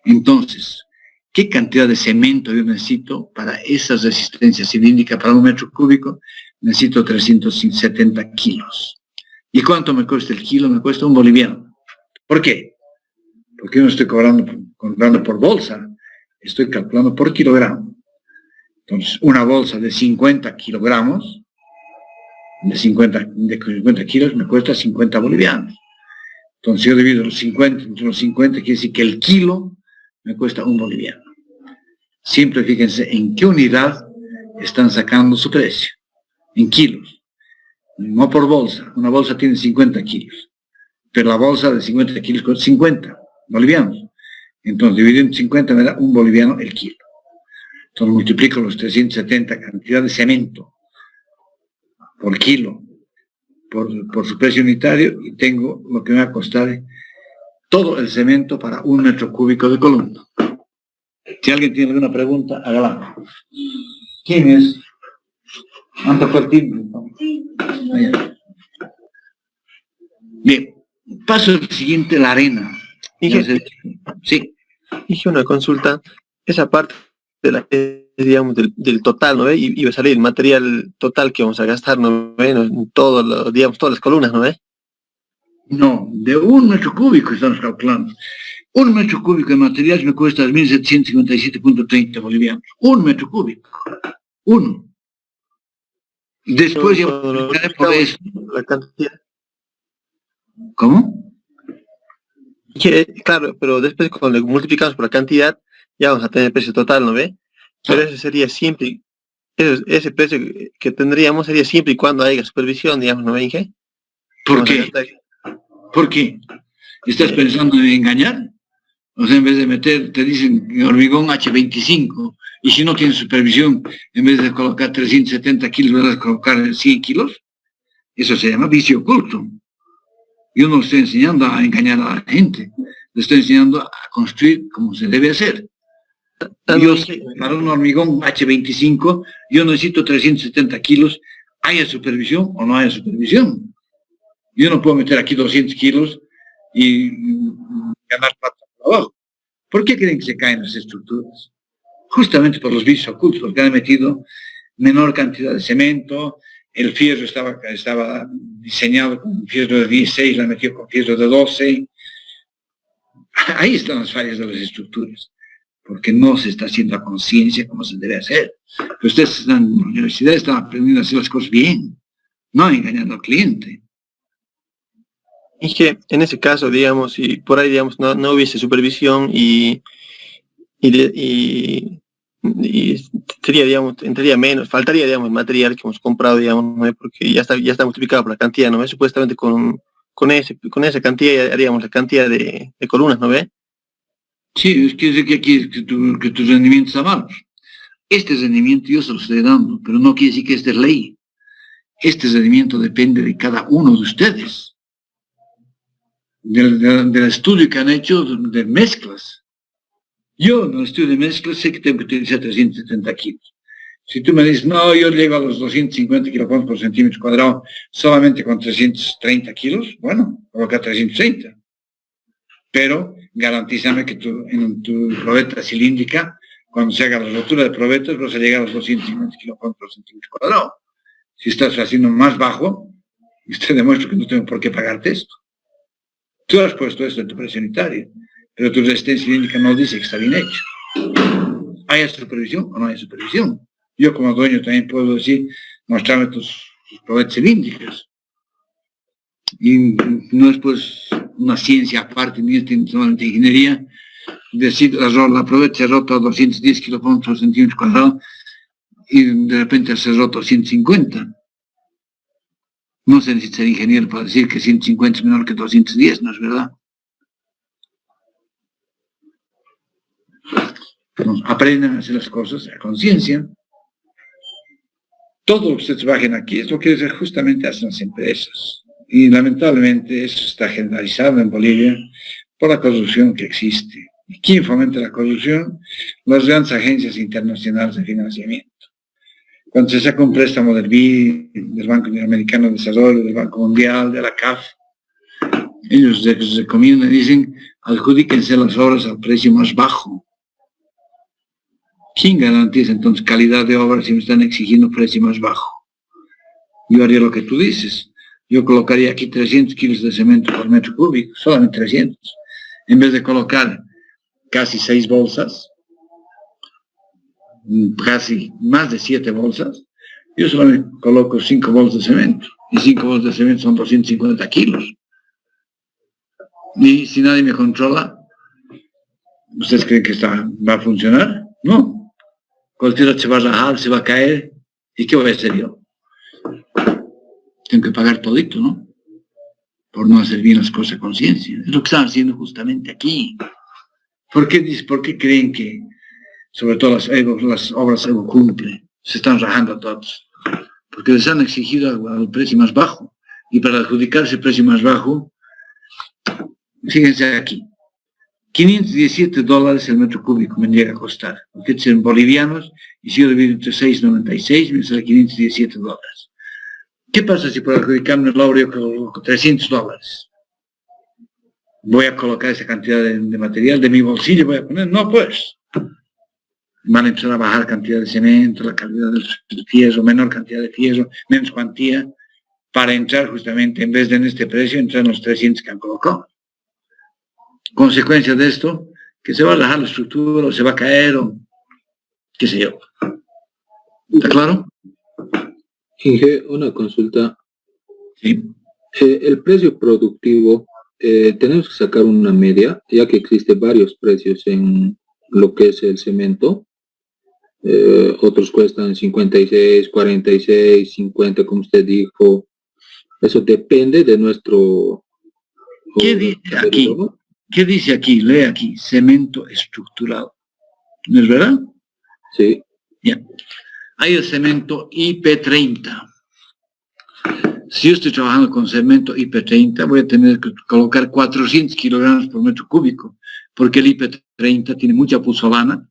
Entonces, ¿qué cantidad de cemento yo necesito para esas resistencias cilíndricas para 1 metro cúbico? Necesito 370 kilos. ¿Y cuánto me cuesta el kilo? Me cuesta 1 boliviano. ¿Por qué? Porque yo no estoy comprando por bolsa, estoy calculando por kilogramo. Entonces, una bolsa de 50 kilogramos, de 50 kilos, me cuesta 50 bolivianos. Entonces, yo divido los 50 entre los 50, quiere decir que el kilo me cuesta 1 boliviano. Siempre fíjense en qué unidad están sacando su precio. En kilos. No por bolsa. Una bolsa tiene 50 kilos. Pero la bolsa de 50 kilos cuesta 50 bolivianos. Entonces, dividido en 50 me da 1 boliviano el kilo. Entonces, multiplico los 370 cantidad de cemento por kilo, por su precio unitario, y tengo lo que me va a costar todo el cemento para 1 metro cúbico de columna. Si alguien tiene alguna pregunta, hágala. ¿Quién es? ¿Cuánto fue el tiempo? Bien, paso al siguiente, la arena. Sí. Dije una consulta, esa parte de la, digamos, del total, ¿no ve? Y va a salir el material total que vamos a gastar, ¿no ve? En todo, digamos, todas las columnas, ¿no ve? No, de 1 metro cúbico estamos calculando. 1 metro cúbico de materiales me cuesta 1.757.30 bolivianos. 1 metro cúbico. 1. Después ya por eso. La cantidad. ¿Cómo? Claro, pero después cuando le multiplicamos por la cantidad, ya vamos a tener el precio total, ¿no ve? Pero ese sería siempre, ese precio que tendríamos sería siempre y cuando haya supervisión, digamos, ¿no ve, Inge? ¿Por qué? ¿Por qué? ¿Estás pensando en engañar? O sea, en vez de meter, te dicen hormigón H25, y si no tienes supervisión, en vez de colocar 370 kilos, vas a colocar 100 kilos. Eso se llama vicio oculto. Yo no estoy enseñando a engañar a la gente, le estoy enseñando a construir como se debe hacer. Yo, para un hormigón H25, yo necesito 370 kilos, haya supervisión o no haya supervisión. Yo no puedo meter aquí 200 kilos y ganar plata por abajo. ¿Por qué creen que se caen las estructuras? Justamente por los vicios ocultos, porque han metido menor cantidad de cemento, el fierro estaba diseñado con fierro de 16, la metió con fierro de 12. Ahí están las fallas de las estructuras. porque no se está haciendo a conciencia como se debe hacer. Pero ustedes están en la universidad, están aprendiendo a hacer las cosas bien, no engañando al cliente. Es que en ese caso, digamos, si por ahí, digamos, no hubiese supervisión y sería, digamos, entraría menos, faltaría, digamos, material que hemos comprado, digamos, ¿no? Porque ya está multiplicado por la cantidad, ¿no ve? Supuestamente con esa cantidad haríamos la cantidad de columnas, ¿no ve? Sí, es que aquí que tu rendimiento está mal. Este rendimiento yo se lo estoy dando, pero no quiere decir que esta es ley. Este rendimiento depende de cada uno de ustedes. Del estudio que han hecho de mezclas. Yo en el estudio de mezclas sé que tengo que utilizar 370 kilos. Si tú me dices, no, yo llego a los 250 kilogramos por centímetro cuadrado solamente con 330 kilos, bueno, coloca 330. Pero garantízame que en tu probeta cilíndrica, cuando se haga la rotura de probetas, vas a llegar a los 250 kilogramos por centímetro cuadrado. Si estás haciendo más bajo, te demuestro que no tengo por qué pagarte esto. Tú has puesto esto en tu presión unitaria, pero tu resistencia cilíndrica no dice que está bien hecho. ¿Hay supervisión o no hay supervisión? Yo como dueño también puedo decir, mostrarme tus probetas cilíndricas. Y no es pues una ciencia aparte, ni es solamente ingeniería, decir la probeta se ha roto a 210 kilogramos por centímetro cuadrado y de repente se ha roto a 150. No se necesita ser ingeniero para decir que 150 es menor que 210, ¿no es verdad? Entonces, aprendan a hacer las cosas a conciencia. Todo lo que ustedes trabajen aquí es lo que justamente hacen las empresas. Y lamentablemente eso está generalizado en Bolivia por la corrupción que existe. ¿Y quién fomenta la corrupción? Las grandes agencias internacionales de financiamiento. Cuando se saca un préstamo del BID, del Banco Interamericano de Desarrollo, del Banco Mundial, de la CAF, ellos recomiendan y dicen, adjudíquense las obras al precio más bajo. ¿Quién garantiza entonces calidad de obra si me están exigiendo precio más bajo? Yo haría lo que tú dices. Yo colocaría aquí 300 kilos de cemento por metro cúbico, solamente 300. En vez de colocar casi 6 bolsas, casi más de 7 bolsas, yo solamente coloco 5 bolsas de cemento. Y 5 bolsas de cemento son 250 kilos. Y si nadie me controla, ¿ustedes creen que va a funcionar? No. Cualquiera se va a rajar, se va a caer. ¿Y qué voy a hacer yo? Tengo que pagar todito, ¿no? Por no hacer bien las cosas a conciencia. Es lo que están haciendo justamente aquí. ¿Por qué creen que, sobre todo las obras Ego Cumple, se están rajando a todos? Porque les han exigido al precio más bajo. Y para adjudicarse el precio más bajo, fíjense aquí, $517 el metro cúbico me llega a costar. Porque en bolivianos, y si yo divido entre 6.96, me sale $517. ¿Qué pasa si por adjudicarme el obra yo coloco $300? ¿Voy a colocar esa cantidad de material de mi bolsillo? ¿Voy a poner? No, pues. Van a empezar a bajar cantidad de cemento, la calidad del fierro, menor cantidad de fierro, menos cuantía, para entrar justamente, en vez de en este precio, entrar en los 300 que han colocado. Consecuencia de esto, que se va a bajar la estructura, o se va a caer, o qué sé yo. ¿Está claro? Inge, una consulta. Sí. El precio productivo, tenemos que sacar una media, ya que existen varios precios en lo que es el cemento. Otros cuestan 56, 46, 50, como usted dijo. Eso depende de nuestro... ¿Qué dice aquí? ¿Qué dice aquí? Lee aquí, cemento estructurado. ¿No es verdad? Sí. Ya. Hay el cemento IP30. Si yo estoy trabajando con cemento IP30, voy a tener que colocar 400 kilogramos por metro cúbico, porque el IP30 tiene mucha puzolana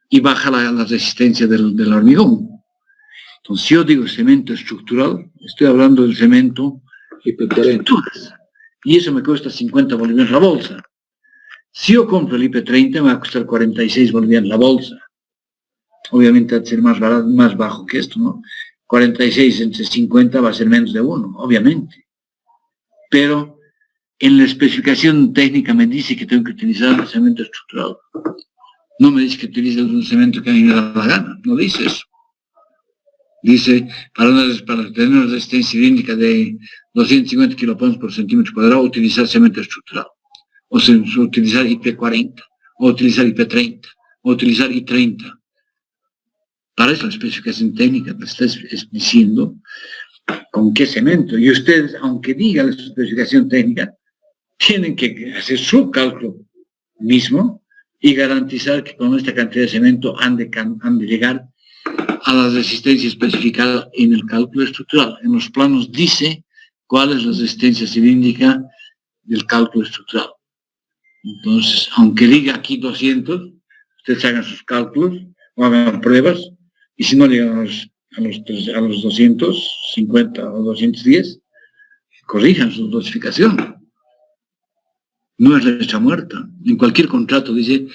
y baja la resistencia del hormigón. Entonces, si yo digo cemento estructural, estoy hablando del cemento estructuras. Y eso me cuesta 50 bolivianos la bolsa. Si yo compro el IP30, me va a costar 46 bolivianos la bolsa. Obviamente va a ser más barato, más bajo que esto, ¿no? 46 entre 50 va a ser menos de 1, obviamente. Pero en la especificación técnica me dice que tengo que utilizar el cemento estructurado. No me dice que utilice un cemento que a mí me da la gana, no dice eso. Dice, para tener una resistencia cilíndrica de 250 kilopascales por centímetro cuadrado, utilizar cemento estructural, o utilizar IP40, o utilizar IP30, o utilizar I30. Para eso la especificación técnica te está diciendo con qué cemento. Y ustedes, aunque diga la especificación técnica, tienen que hacer su cálculo mismo y garantizar que con esta cantidad de cemento han de llegar a la resistencia especificada en el cálculo estructural. En los planos dice cuál es la resistencia cilíndrica del cálculo estructural. Entonces, aunque diga aquí 200, ustedes hagan sus cálculos o hagan pruebas, y si no llegan a los 250 o 210, corrijan su dosificación. No es letra muerta. En cualquier contrato dice,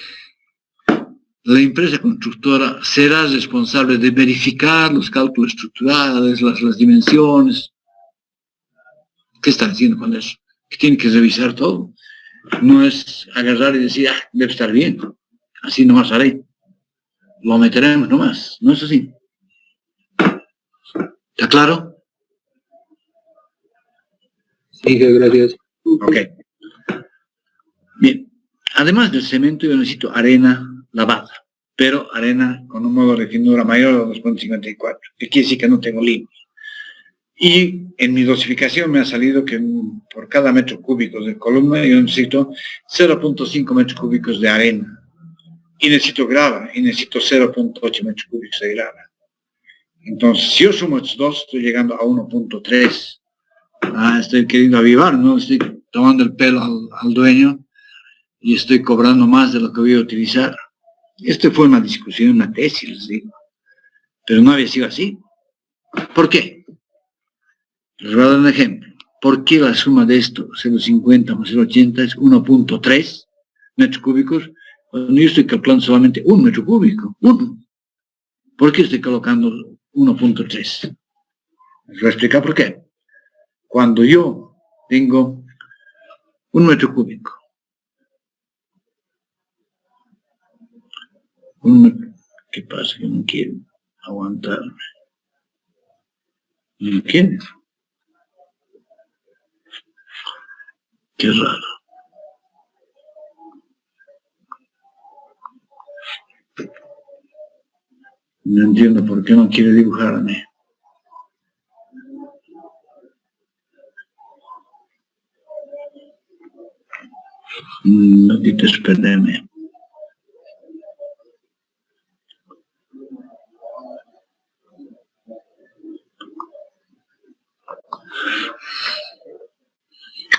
la empresa constructora será responsable de verificar los cálculos estructurales, las dimensiones. ¿Qué están haciendo con eso? Que tiene que revisar todo. No es agarrar y decir, debe estar bien. Así nomás haré. Lo meteremos nomás. No es así. ¿Está claro? Sí, gracias. Ok. Bien. Además del cemento, yo necesito arena lavada, pero arena con un modo de finura mayor a 2.54, que quiere decir que no tengo limos. Y en mi dosificación me ha salido que por cada metro cúbico de columna yo necesito 0.5 metros cúbicos de arena. Y necesito grava, y necesito 0.8 metros cúbicos de grava. Entonces, si yo sumo estos dos, estoy llegando a 1.3. Estoy queriendo avivar, ¿no? Estoy tomando el pelo al dueño y estoy cobrando más de lo que voy a utilizar. Esto fue una discusión, una tesis, les digo. Pero no había sido así. ¿Por qué? Les voy a dar un ejemplo. ¿Por qué la suma de esto, 0.50 más 0.80, es 1.3 metros cúbicos? Cuando yo estoy calculando solamente un metro cúbico. Uno. ¿Por qué estoy colocando 1.3? Les voy a explicar por qué. Cuando yo tengo un metro cúbico, ¿qué pasa? Que no quiero aguantarme. ¿No quiere? Qué raro. No entiendo por qué no quiere dibujarme. Maldito espéreme.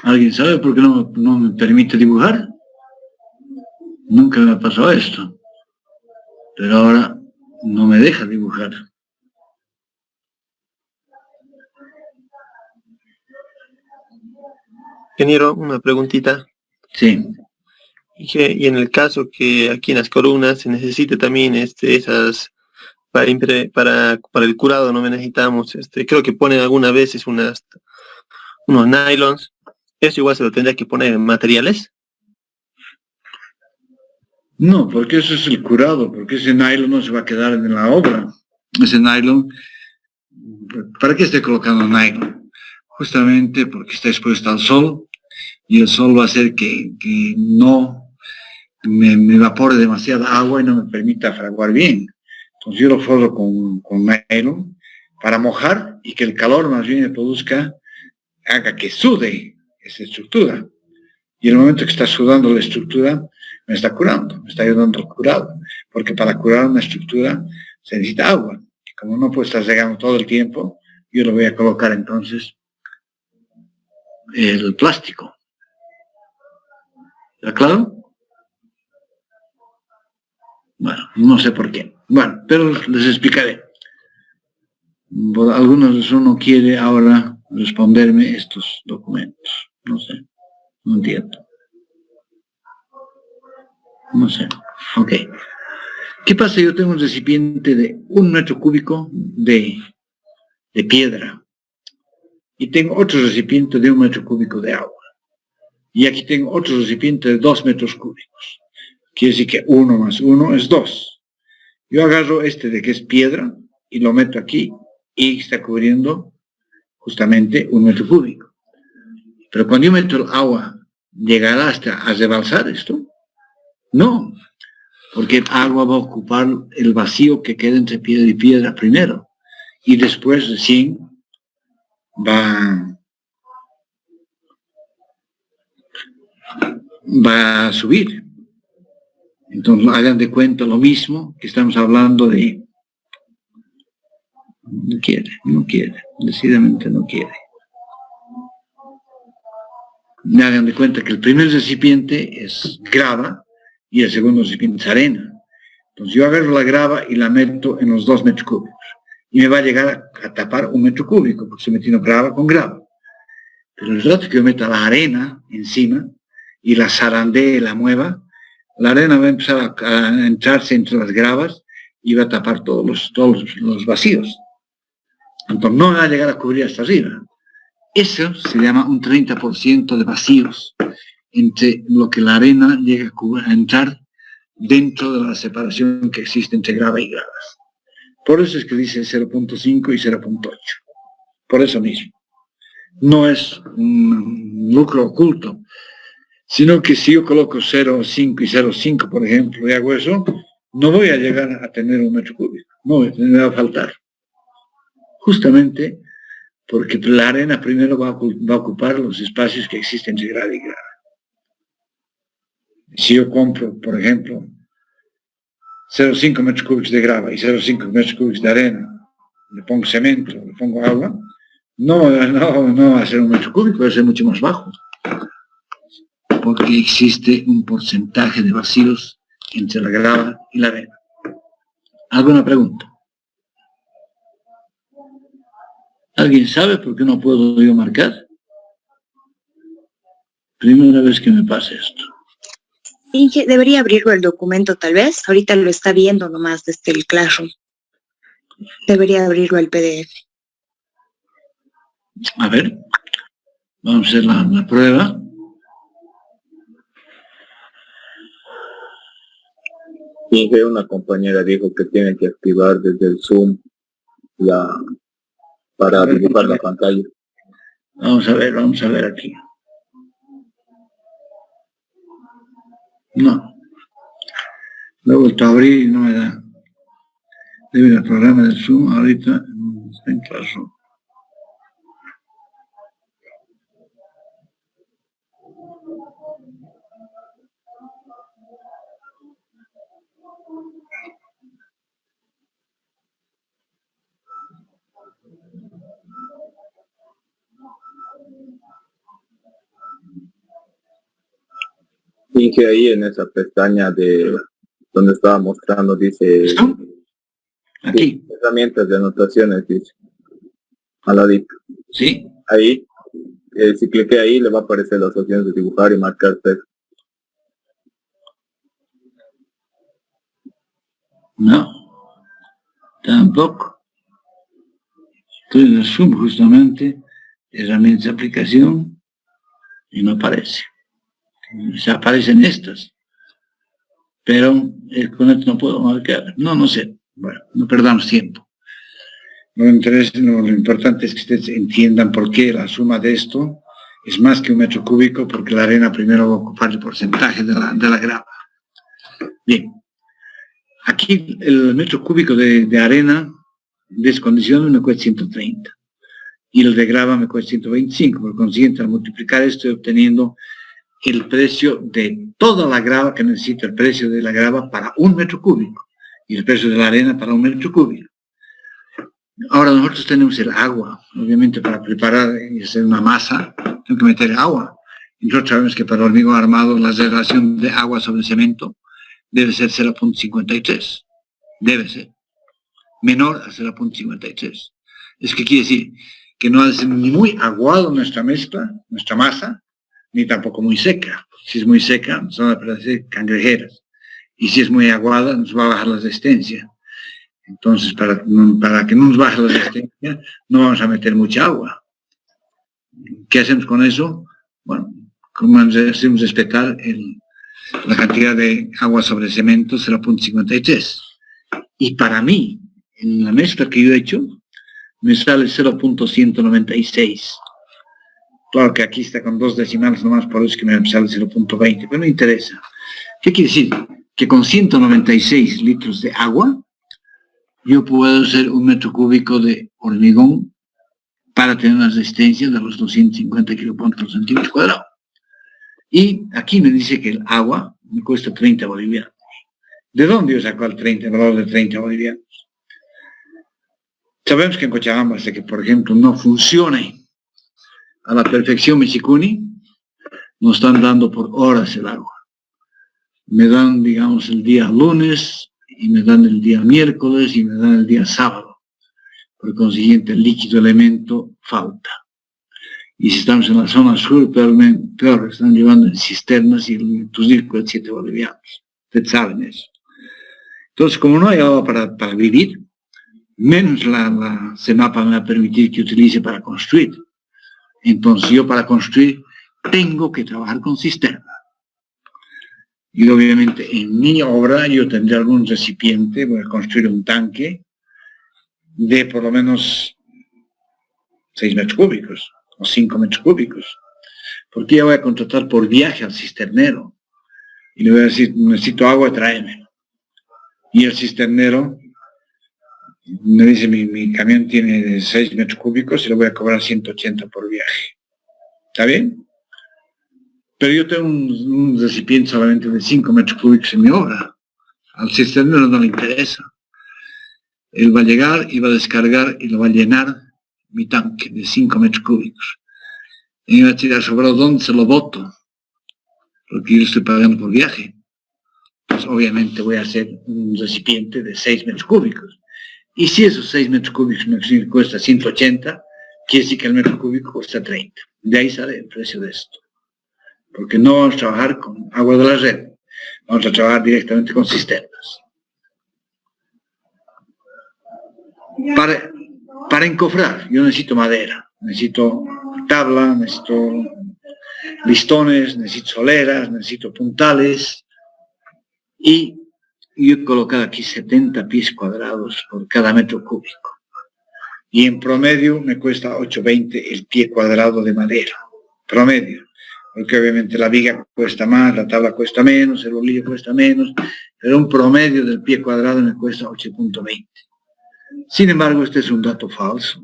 ¿Alguien sabe por qué no me permite dibujar? Nunca me ha pasado esto. Pero ahora no me deja dibujar. Ingeniero, una preguntita. Sí. Y en el caso que aquí en las columnas se necesite también esas para el curado, no necesitamos, creo que ponen algunas veces unos nylons. ¿Eso igual se lo tendría que poner en materiales? No, porque eso es el curado, porque ese nylon no se va a quedar en la obra. Ese nylon, ¿para qué estoy colocando nylon? Justamente porque está expuesto al sol y el sol va a hacer que no me evapore demasiada agua y no me permita fraguar bien. Entonces yo lo forro con nylon para mojar y que el calor más bien me produzca, haga que sude esa estructura. Y en el momento que está sudando la estructura, me está curando, me está ayudando al curado. Porque para curar una estructura se necesita agua. Y como no puede estar regando todo el tiempo, yo le voy a colocar entonces el plástico. ¿Está claro? Bueno, no sé por qué. Bueno, pero les explicaré. Por alguna razón no quiere ahora responderme estos documentos. No sé, no entiendo. No sé, ok. ¿Qué pasa? Yo tengo un recipiente de 1 metro cúbico de piedra. Y tengo otro recipiente de 1 metro cúbico de agua. Y aquí tengo otro recipiente de 2 metros cúbicos. quiere decir que 1 más 1 es 2. Yo agarro este de que es piedra y lo meto aquí y está cubriendo justamente 1 metro cúbico. Pero cuando yo meto el agua, ¿llegará hasta a rebalsar esto? No, porque el agua va a ocupar el vacío que queda entre piedra y piedra primero, y después recién va a subir. Entonces hagan de cuenta lo mismo que estamos hablando de... No quiere, decididamente no quiere. Hagan de cuenta que el primer recipiente es grava y el segundo recipiente es arena. Entonces yo agarro la grava y la meto en los 2 metros cúbicos. Y me va a llegar a tapar 1 metro cúbico, porque estoy metiendo grava con grava. Pero el rato que yo meta la arena encima y la zarandee, la mueva, la arena va a empezar a entrarse entre las gravas y va a tapar todos los vacíos. Entonces no va a llegar a cubrir hasta arriba. Eso se llama un 30% de vacíos entre lo que la arena llega a entrar dentro de la separación que existe entre grava y gravas. Por eso es que dice 0.5 y 0.8. Por eso mismo. No es un lucro oculto, sino que si yo coloco 0.5 y 0.5, por ejemplo, y hago eso, no voy a llegar a tener 1 metro cúbico. No, me va a faltar. Justamente porque la arena primero va a ocupar los espacios que existen entre grava y grava. Si yo compro, por ejemplo, 0.5 metros cúbicos de grava y 0.5 metros cúbicos de arena, le pongo cemento, le pongo agua, no va a ser 1 metro cúbico, va a ser mucho más bajo. Porque existe un porcentaje de vacíos entre la grava y la arena. ¿Alguna pregunta? ¿Alguien sabe por qué no puedo yo marcar? Primera vez que me pasa esto. Inge, debería abrirlo el documento tal vez. Ahorita lo está viendo nomás desde el Classroom. Debería abrirlo el PDF. A ver, vamos a hacer la prueba. Inge, una compañera dijo que tiene que activar desde el Zoom para dibujar la pantalla. Vamos a ver aquí. No. Lo he vuelto a abrir y no me da. Debe ir al programa del Zoom ahorita. Está en Classroom. Inge, ahí en esa pestaña de donde estaba mostrando, dice... Aquí. Herramientas de anotaciones, dice. Al ladito. Sí. Ahí, si clique ahí, le va a aparecer las opciones de dibujar y marcar texto. No. Tampoco. Estoy en el Zoom justamente, herramientas de aplicación, y no aparece. O sea, aparecen estas. Pero con esto no puedo marcar. No sé. Bueno, no perdamos tiempo. Lo importante es que ustedes entiendan por qué la suma de esto es más que 1 metro cúbico, porque la arena primero va a ocupar el porcentaje de la grava. Bien. Aquí el metro cúbico de arena descondicionado me cuesta 130. Y el de grava me cuesta 125. Por consiguiente, al multiplicar esto, estoy obteniendo el precio de toda la grava que necesita, el precio de la grava para 1 metro cúbico y el precio de la arena para 1 metro cúbico. Ahora nosotros tenemos el agua, obviamente para preparar y hacer una masa, tengo que meter agua. Y nosotros sabemos que para hormigón armado la relación de agua sobre cemento debe ser 0.53, debe ser menor a 0.53. Es que quiere decir que no ha de ser ni muy aguado nuestra mezcla, nuestra masa, ni tampoco muy seca. Si es muy seca, nos van a parecer cangrejeras. Y si es muy aguada, nos va a bajar la resistencia. Entonces, para que no nos baje la resistencia, no vamos a meter mucha agua. ¿Qué hacemos con eso? Bueno, como hacemos respetar la cantidad de agua sobre cemento 0.53. Y para mí, en la mezcla que yo he hecho, me sale 0.196. Claro que aquí está con 2 decimales nomás, por eso es que me sale 0.20, pero no interesa. ¿Qué quiere decir? Que con 196 litros de agua, yo puedo hacer 1 metro cúbico de hormigón para tener una resistencia de los 250 kilopascales por centímetro cuadrado. Y aquí me dice que el agua me cuesta 30 bolivianos. ¿De dónde yo saco el valor de 30 bolivianos? Sabemos que en Cochabamba, hasta que, por ejemplo, no funcione a la perfección Michicuni, nos están dando por horas el agua. Me dan, digamos, el día lunes, y me dan el día miércoles, y me dan el día sábado. Por consiguiente, el líquido elemento falta. Y si estamos en la zona sur, peor, están llevando en cisternas y el Tuzil cuesta 7 bolivianos. Ustedes saben eso. Entonces, como no hay agua para vivir, menos la CEMAPA me va a permitir que utilice para construir. Entonces, yo para construir tengo que trabajar con cisterna. Y obviamente en mi obra yo tendré algún recipiente, voy a construir un tanque de por lo menos 6 metros cúbicos o 5 metros cúbicos. Porque ya voy a contratar por viaje al cisternero. Y le voy a decir, necesito agua, tráeme. Y el cisternero me dice, mi camión tiene 6 metros cúbicos y le voy a cobrar 180 por viaje. ¿Está bien? Pero yo tengo un recipiente solamente de 5 metros cúbicos en mi obra. Al cisternero no le interesa. Él va a llegar y va a descargar y lo va a llenar mi tanque de 5 metros cúbicos. Y me va a tirar sobrado, ¿dónde se lo boto? Porque yo estoy pagando por viaje. Pues obviamente voy a hacer un recipiente de 6 metros cúbicos. Y si esos 6 metros cúbicos me cuesta 180, quiere decir que el metro cúbico cuesta 30. De ahí sale el precio de esto. Porque no vamos a trabajar con agua de la red, vamos a trabajar directamente con cisternas. Para encofrar, yo necesito madera, necesito tabla, necesito listones, necesito soleras, necesito puntales, y yo he colocado aquí 70 pies cuadrados por cada metro cúbico. Y en promedio me cuesta 8.20 el pie cuadrado de madera, promedio. Porque obviamente la viga cuesta más, la tabla cuesta menos, el bolillo cuesta menos, pero un promedio del pie cuadrado me cuesta 8.20. Sin embargo, este es un dato falso.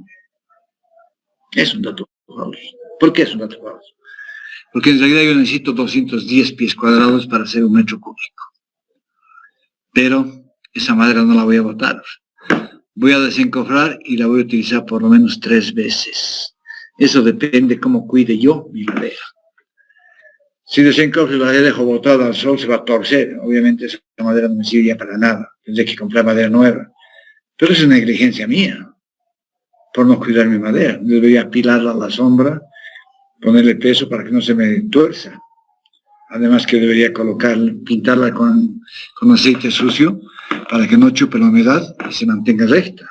Es un dato falso. ¿Por qué es un dato falso? Porque en realidad yo necesito 210 pies cuadrados para hacer 1 metro cúbico. Pero esa madera no la voy a botar. Voy a desencofrar y la voy a utilizar por lo menos 3 veces. Eso depende cómo cuide yo mi madera. Si desencofro y la dejo botada al sol, se va a torcer. Obviamente esa madera no me sirve para nada. Tendré que comprar madera nueva. Pero es una negligencia mía, por no cuidar mi madera. Debería apilarla a la sombra, ponerle peso para que no se me tuerza. Además que debería pintarla con aceite sucio, para que no chupe la humedad y se mantenga recta.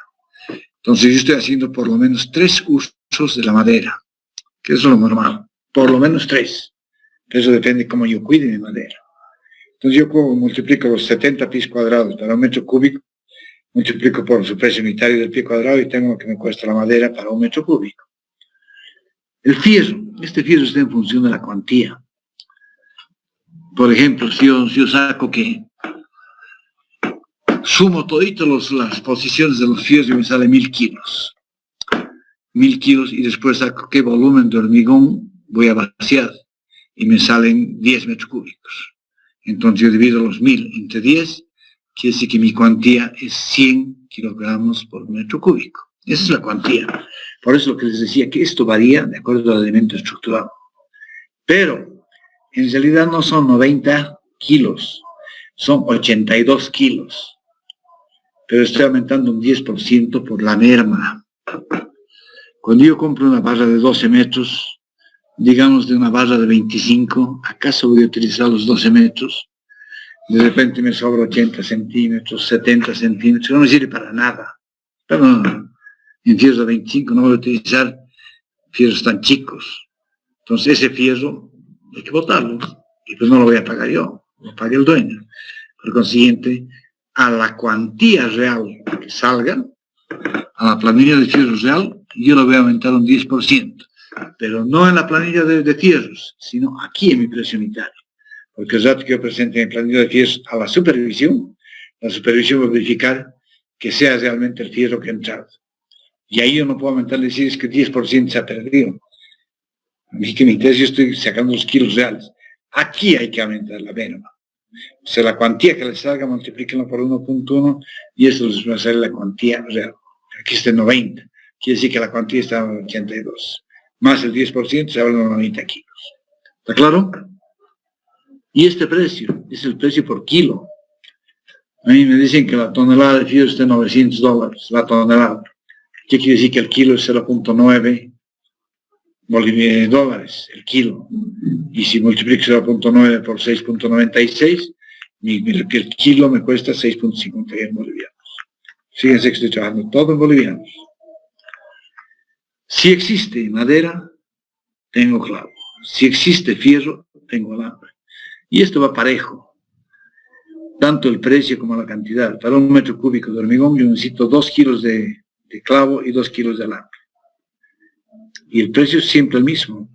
Entonces yo estoy haciendo por lo menos 3 usos de la madera, que eso es lo normal. Por lo menos 3. Eso depende de cómo yo cuide mi madera. Entonces yo multiplico los 70 pies cuadrados para 1 metro cúbico, multiplico por su precio unitario del pie cuadrado y tengo lo que me cuesta la madera para 1 metro cúbico. El fierro, este fierro está en función de la cuantía. Por ejemplo, si yo saco que sumo toditas las posiciones de los fierros y me sale 1000 kilos. 1000 kilos y después saco qué volumen de hormigón voy a vaciar. Y me salen 10 metros cúbicos. Entonces yo divido los 1000 entre 10, quiere decir que mi cuantía es 100 kilogramos por metro cúbico. Esa es la cuantía. Por eso lo que les decía, que esto varía de acuerdo al elemento estructural. Pero, en realidad no son 90 kilos, son 82 kilos. Pero estoy aumentando un 10% por la merma. Cuando yo compro una barra de 12 metros, digamos de una barra de 25, ¿acaso voy a utilizar los 12 metros? De repente me sobra 80 centímetros, 70 centímetros, no me sirve para nada. Pero no, en fierros de 25 no voy a utilizar fierros tan chicos. Entonces ese fierro hay que botarlo, y pues no lo voy a pagar yo, lo paga el dueño. Por consiguiente, a la cuantía real que salga, a la planilla de fierros real, yo lo voy a aumentar un 10%, pero no en la planilla de fierros, sino aquí en mi precio unitario. Porque el dato que yo presente en mi planilla de fierros a la supervisión va a verificar que sea realmente el fierro que ha entrado. Y ahí yo no puedo aumentar y decir es que 10% se ha perdido. A mí que me interesa, yo estoy sacando los kilos reales. Aquí hay que aumentar la mínima. O sea, la cuantía que les salga, multiplíquenlo por 1.1 y eso les va a ser la cuantía real. Aquí está en 90. Quiere decir que la cuantía está en 82. Más el 10% se habla de 90 kilos. ¿Está claro? Y este precio es el precio por kilo. A mí me dicen que la tonelada de fierro está en $900, la tonelada. ¿Qué quiere decir? Que el kilo es 0.9 dólares, el kilo. Y si multiplico 0.9 por 6.96, el kilo me cuesta 6.51 bolivianos. Fíjense que estoy trabajando todo en bolivianos. Si existe madera, tengo clavo. Si existe fierro, tengo alambre. Y esto va parejo. Tanto el precio como la cantidad. Para 1 metro cúbico de hormigón yo necesito 2 kilos de clavo y 2 kilos de alambre. Y el precio es siempre el mismo.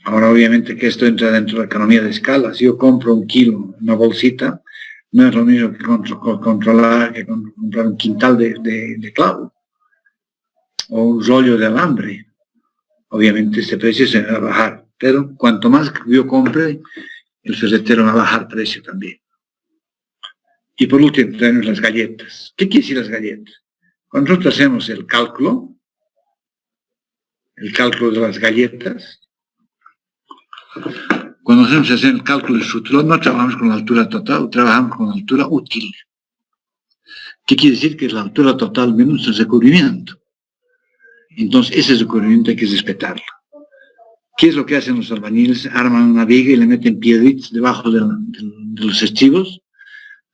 Ahora obviamente que esto entra dentro de la economía de escala. Si yo compro 1 kilo, una bolsita, no es lo mismo que comprar un quintal de clavo o un rollo de alambre. Obviamente este precio se va a bajar, pero cuanto más yo compre, el ferretero va a bajar precio también. Y por último tenemos las galletas. ¿Qué quiere decir las galletas? Cuando nosotros hacemos el cálculo de las galletas, cuando hacemos el cálculo estructural, no trabajamos con la altura total, trabajamos con la altura útil. ¿Qué quiere decir? Que es la altura total menos el recubrimiento. Entonces, ese recubrimiento hay que respetarlo. ¿Qué es lo que hacen los albañiles? Arman una viga y le meten piedritas debajo de los estribos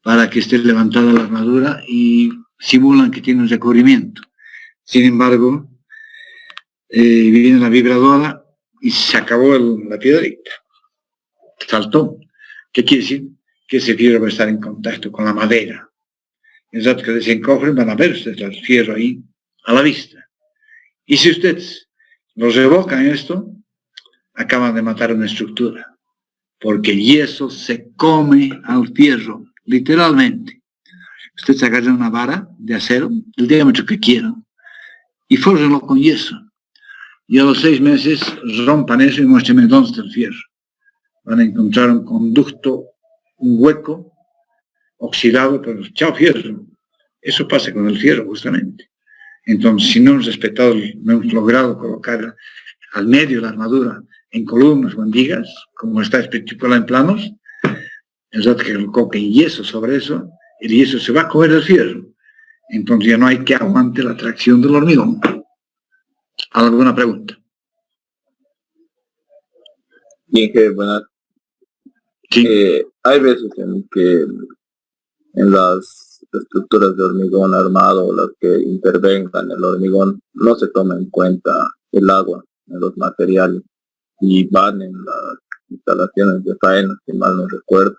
para que esté levantada la armadura y simulan que tiene un recubrimiento. Sin embargo, viene la vibradora y se acabó la piedrita. Saltó. ¿Qué quiere decir? Que ese fierro va a estar en contacto con la madera. En el rato que desencofren van a ver ustedes el fierro ahí a la vista. Y si ustedes los revocan esto, acaban de matar una estructura. Porque el yeso se come al fierro, literalmente. Ustedes agarran una vara de acero, el diámetro que quieran, y fórrenlo con yeso. Y a los 6 meses rompan eso y muéstrenme dónde está el fierro. Van a encontrar un conducto, un hueco, oxidado, pero chao fierro. Eso pasa con el fierro, justamente. Entonces, si no hemos respetado, no hemos logrado colocar al medio la armadura en columnas o en vigas, como está estipulado en planos, el rato que coloquen yeso sobre eso, el yeso se va a comer el fierro. Entonces ya no hay que aguante la tracción del hormigón. ¿Alguna pregunta? Bien, buenas. Sí. Hay veces en que en las estructuras de hormigón armado, las que intervengan el hormigón, no se toma en cuenta el agua en los materiales y van en las instalaciones de faena, si mal no recuerdo.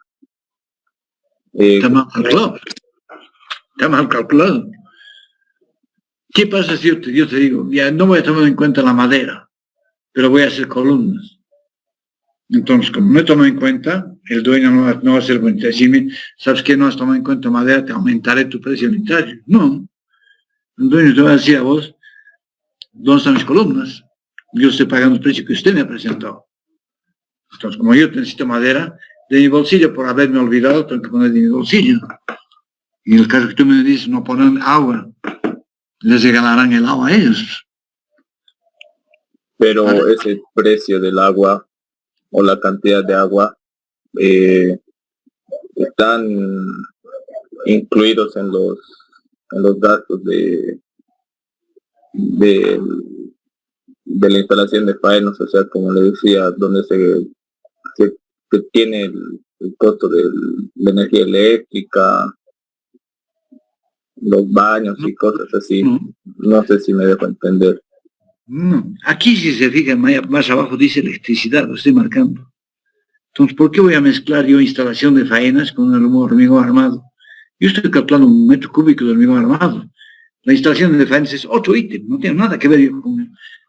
Está mal calculado. Está mal calculado. ¿Qué pasa si yo te digo, ya no voy a tomar en cuenta la madera, pero voy a hacer columnas? Entonces, como no he tomado en cuenta, el dueño no va a ser bonito. Decirme, ¿sabes qué? No has tomado en cuenta madera, te aumentaré tu precio unitario. No. El dueño te va a decir a vos, ¿dónde están mis columnas? Yo estoy pagando el precio que usted me ha presentado. Entonces, como yo necesito madera, de mi bolsillo, por haberme olvidado, tengo que poner de mi bolsillo. Y en el caso que tú me dices, no ponen agua, les regalarán el agua a ellos. Pero ese precio del agua o la cantidad de agua están incluidos en los gastos de la instalación de faenas, o sea, como le decía, donde se tiene el costo de la energía eléctrica, los baños y cosas así. No sé si me dejo entender. No. Aquí, si se fijan más abajo, dice electricidad, lo estoy marcando. Entonces, ¿por qué voy a mezclar yo instalación de faenas con el hormigón armado? Yo estoy calculando un metro cúbico de hormigón armado. La instalación de faenas es otro ítem, no tiene nada que ver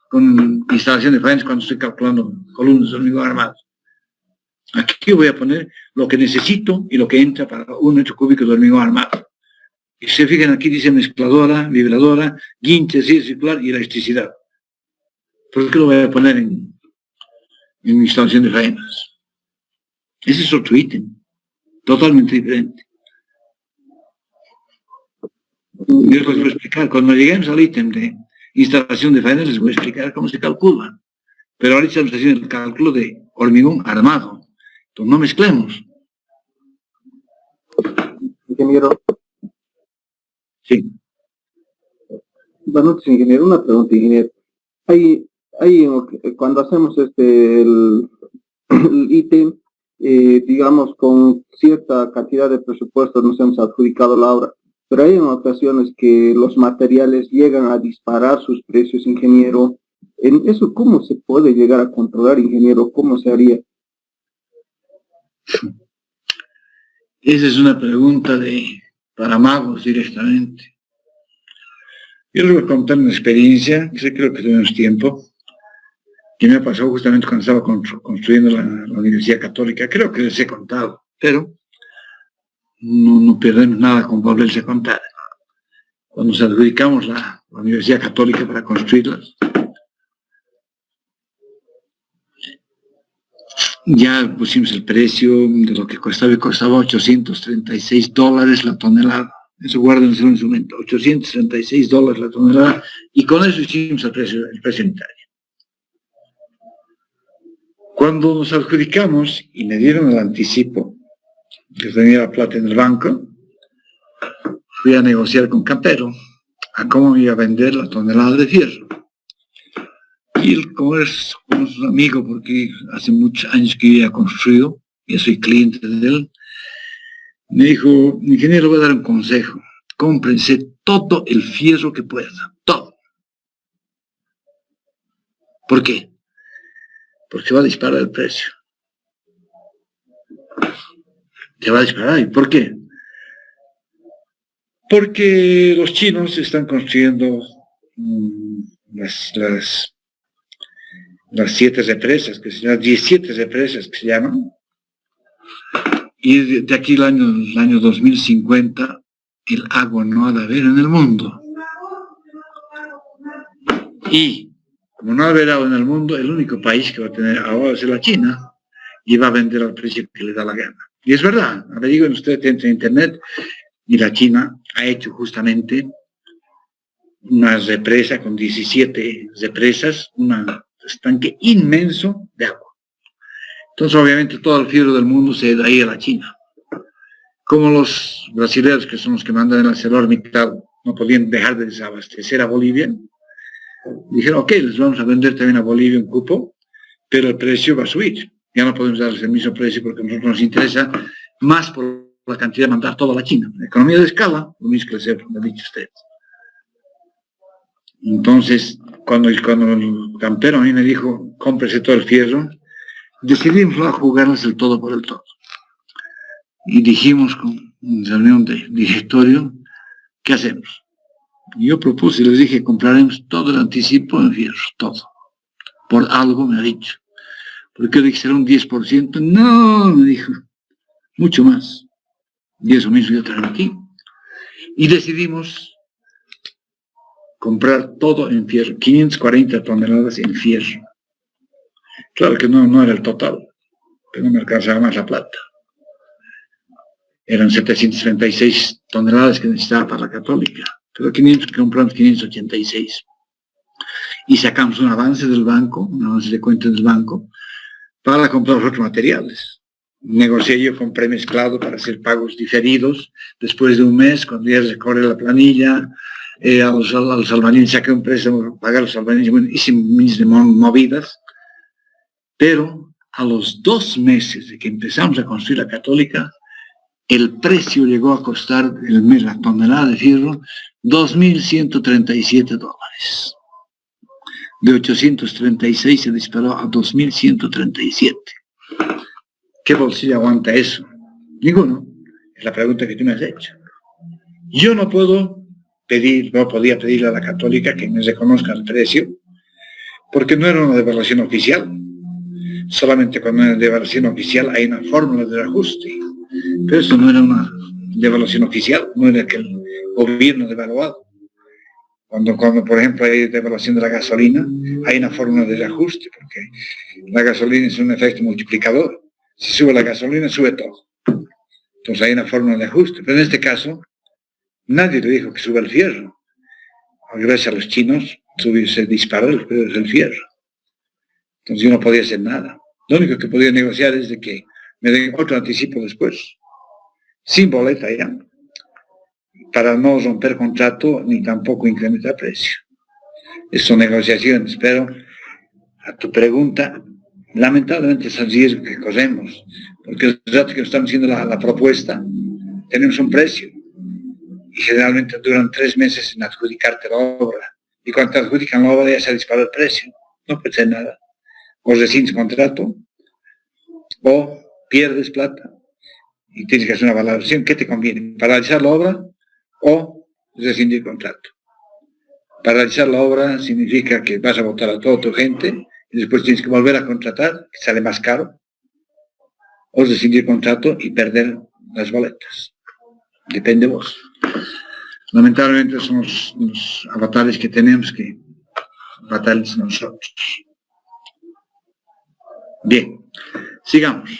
con instalación de faenas cuando estoy calculando columnas de hormigón armado. Aquí voy a poner lo que necesito y lo que entra para un metro cúbico de hormigón armado. Y se fijan, aquí dice mezcladora, vibradora, guinche, circular y electricidad. ¿Por qué lo voy a poner en instalación de faenas? Ese es otro ítem, totalmente diferente. Yo les voy a explicar, cuando lleguemos al ítem de instalación de faenas, les voy a explicar cómo se calcula. Pero ahorita estamos haciendo el cálculo de hormigón armado. Entonces no mezclemos. Ingeniero. Sí. Buenas noches, ingeniero. Una pregunta, ingeniero. Cuando hacemos el ítem, digamos, con cierta cantidad de presupuesto nos hemos adjudicado la obra, pero hay en ocasiones que los materiales llegan a disparar sus precios, ingeniero. ¿En eso cómo se puede llegar a controlar, ingeniero? ¿Cómo se haría? Esa es una pregunta para magos directamente. Yo les voy a contar una experiencia, que creo que tenemos tiempo, que me ha pasado justamente cuando estaba construyendo la Universidad Católica. Creo que les he contado, pero no perdemos nada con volverse a contar. Cuando nos adjudicamos la Universidad Católica para construirlas, ya pusimos el precio de lo que costaba, y costaba $836 la tonelada. Eso guárdense en su mente, $836 la tonelada, y con eso hicimos el precio unitario. Cuando nos adjudicamos y me dieron el anticipo, que tenía la plata en el banco, fui a negociar con Campero a cómo me iba a vender la tonelada de fierro. Y él, como es un amigo, porque hace muchos años que yo ya he construido, y soy cliente de él, me dijo: ingeniero, voy a dar un consejo, cómprense todo el fierro que pueda, todo. ¿Por qué? Porque va a disparar el precio. Te va a disparar. ¿Y por qué? Porque los chinos están construyendo las 7 represas, que se llaman 17 represas que se llaman, y de aquí el año 2050 el agua no ha de haber en el mundo. Y como no va a haber agua en el mundo, el único país que va a tener agua va a ser la China, y va a vender al precio que le da la gana. Y es verdad, averigüen ustedes, entra en internet, y la China ha hecho justamente una represa con 17 represas, un estanque inmenso de agua. Entonces, obviamente, todo el fierro del mundo se da ahí a la China. Como los brasileños, que son los que mandan el ArcelorMittal, no podían dejar de desabastecer a Bolivia, dijeron: ok, les vamos a vender también a Bolivia un cupo, pero el precio va a subir. Ya no podemos darles el mismo precio porque a nosotros nos interesa más por la cantidad de mandar toda la China. La economía de escala, lo mismo que les he dicho a ustedes. Entonces, cuando el Campero a mí me dijo: cómprese todo el fierro, decidimos a jugarnos el todo por el todo. Y dijimos con una reunión de directorio: ¿qué hacemos? Y yo propuse, les dije: compraremos todo el anticipo en fierro, todo. Por algo me ha dicho. Porque yo dije: será un 10%. No, me dijo, mucho más. Y eso mismo yo traigo aquí. Y decidimos comprar todo en fierro, 540 toneladas en fierro. Claro que no era el total, pero no me alcanzaba más la plata. Eran 736 toneladas que necesitaba para la Católica, pero compramos 586. Y sacamos un avance del banco, un avance de cuenta del banco, para comprar los otros materiales. Negocié yo con premezclado para hacer pagos diferidos, después de un mes, cuando ya se corre la planilla, a los albañiles saqué un préstamo, pagar a los albañiles, bueno, hice mis movidas, pero a los 2 meses de que empezamos a construir la Católica, el precio llegó a costar la tonelada de fierro $2.137. De 836 se disparó a 2.137. ¿Qué bolsillo aguanta eso? Ninguno. Es la pregunta que tú me has hecho. Yo no podía pedirle a la Católica que me reconozca el precio, porque no era una devaluación oficial. Solamente cuando hay una devaluación oficial hay una fórmula de ajuste. Pero eso no era una devaluación oficial, no era que el gobierno devaluado. Cuando, por ejemplo, hay devaluación de la gasolina, hay una fórmula de ajuste, porque la gasolina es un efecto multiplicador. Si sube la gasolina, sube todo. Entonces hay una fórmula de ajuste. Pero en este caso, nadie le dijo que suba el fierro. Gracias a los chinos, se disparó el precio del fierro. Entonces yo no podía hacer nada. Lo único que podía negociar es de que me den otro anticipo después, sin boleta ya, para no romper contrato ni tampoco incrementar precio. Esas son negociaciones, pero a tu pregunta, lamentablemente es el riesgo que corremos, porque el rato que estamos haciendo la propuesta, tenemos un precio, y generalmente duran 3 meses en adjudicarte la obra, y cuando te adjudican la obra ya se dispara el precio, no puede ser nada. O rescindes contrato, o pierdes plata, y tienes que hacer una valoración. ¿Qué te conviene? ¿Paralizar la obra o rescindir contrato? Paralizar la obra significa que vas a votar a toda tu gente y después tienes que volver a contratar, que sale más caro, o rescindir contrato y perder las boletas. Depende de vos. Lamentablemente son los avatares que tenemos que batallar nosotros. Bien, sigamos.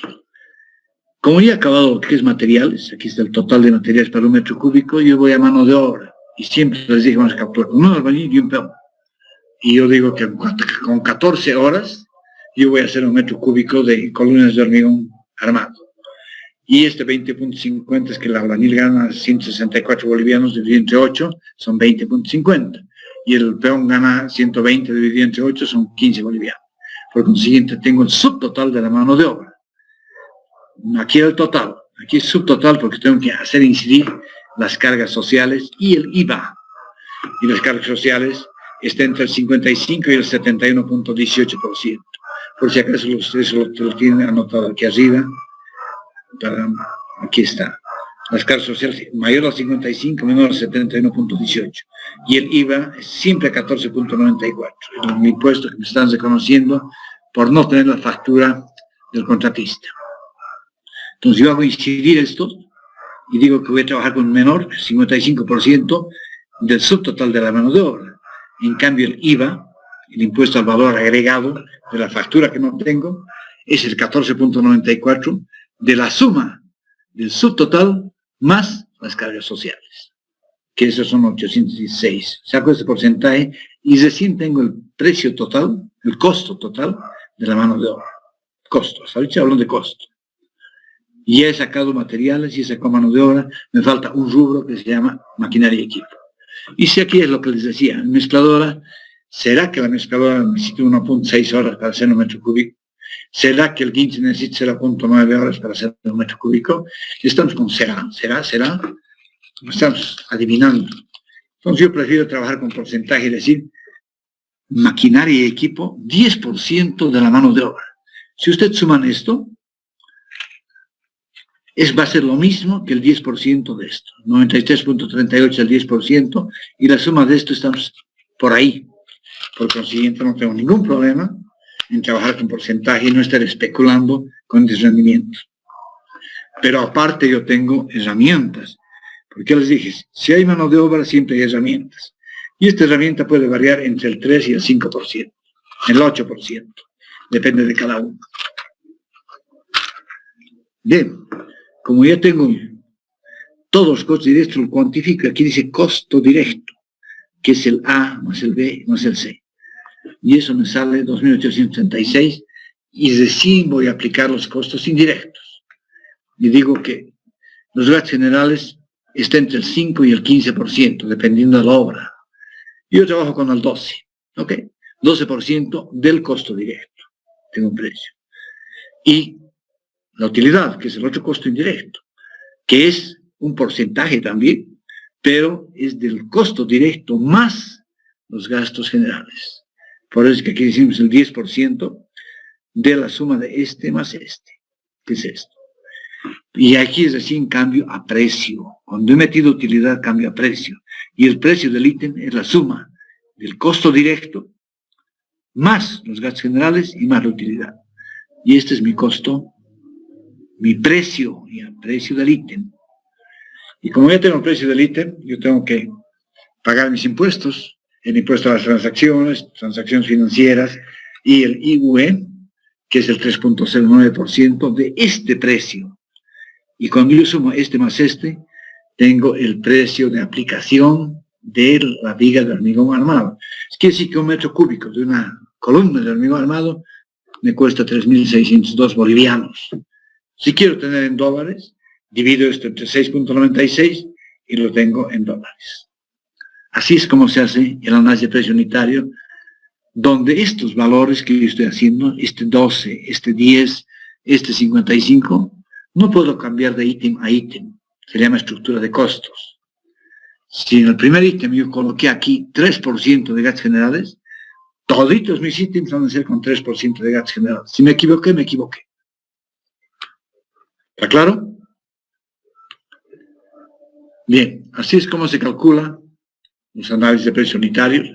Como ya he acabado lo que es materiales, aquí está el total de materiales para 1 metro cúbico, yo voy a mano de obra. Y siempre les dije, vamos a calcular con un albañil y un peón. Y yo digo que con 14 horas, yo voy a hacer 1 metro cúbico de columnas de hormigón armado. Y este 20.50 es que el albañil gana 164 bolivianos dividido entre 8, son 20.50. Y el peón gana 120 dividido entre 8, son 15 bolivianos. Por consiguiente, tengo el subtotal de la mano de obra. Aquí el total, aquí es subtotal porque tengo que hacer incidir las cargas sociales y el IVA. Y las cargas sociales están entre el 55 y el 71.18%. Por si acaso eso lo tienen anotado aquí arriba. Aquí está. Las cargas sociales mayor al 55, menor al 71.18. Y el IVA es siempre 14.94. Es un impuesto que me están reconociendo por no tener la factura del contratista. Entonces yo hago incidir esto y digo que voy a trabajar con menor 55% del subtotal de la mano de obra. En cambio el IVA, el impuesto al valor agregado de la factura que no tengo, es el 14.94 de la suma del subtotal más las cargas sociales, que esos son 816. Saco ese porcentaje y recién tengo el precio total, el costo total de la mano de obra. Costos, ahorita hablo de costo. Y he sacado materiales y he sacado mano de obra, me falta un rubro que se llama maquinaria y equipo. Y si aquí es lo que les decía, mezcladora, ¿será que la mezcladora necesita 1.6 horas para hacer 1 metro cúbico? ¿Será que el guinche necesita 0.9 horas para hacer 1 metro cúbico? Estamos con será, estamos adivinando. Entonces yo prefiero trabajar con porcentaje y decir, maquinaria y equipo, 10% de la mano de obra. Si ustedes suman esto, va a ser lo mismo que el 10% de esto. 93.38 el 10%, y la suma de esto estamos por ahí. Por consiguiente, no tengo ningún problema en trabajar con porcentaje y no estar especulando con desrendimientos. Pero aparte yo tengo herramientas. Porque les dije, si hay mano de obra siempre hay herramientas. Y esta herramienta puede variar entre el 3 y el 5%, el 8%. Depende de cada uno. Bien, como ya tengo todos los costos directos, lo cuantifico. Aquí dice costo directo, que es el A más el B más el C. Y eso me sale 2.836 y recién voy a aplicar los costos indirectos. Y digo que los gastos generales están entre el 5 y el 15%, dependiendo de la obra. Yo trabajo con el 12, ¿ok? 12% del costo directo. Tengo un precio. Y la utilidad, que es el otro costo indirecto, que es un porcentaje también, pero es del costo directo más los gastos generales. Por eso es que aquí decimos el 10% de la suma de este más este. ¿Qué es esto? Y aquí es recién cambio a precio. Cuando he metido utilidad, cambio a precio. Y el precio del ítem es la suma del costo directo, más los gastos generales y más la utilidad. Y este es mi costo, mi precio, y el precio del ítem. Y como ya tengo el precio del ítem, yo tengo que pagar mis impuestos, el impuesto a las transacciones financieras, y el IVE, que es el 3.09% de este precio. Y cuando yo sumo este más este, tengo el precio de aplicación de la viga de hormigón armado. Es quiere decir que un metro cúbico de una columna de hormigón armado me cuesta 3.602 bolivianos. Si quiero tener en dólares, divido esto entre 6.96 y lo tengo en dólares. Así es como se hace el análisis de precio unitario, donde estos valores que yo estoy haciendo, este 12, este 10, este 55, no puedo cambiar de ítem a ítem. Se llama estructura de costos. Si en el primer ítem yo coloqué aquí 3% de gastos generales, toditos mis ítems van a ser con 3% de gastos generales. Si me equivoqué, me equivoqué. ¿Está claro? Bien, así es como se calcula los análisis de precio unitarios,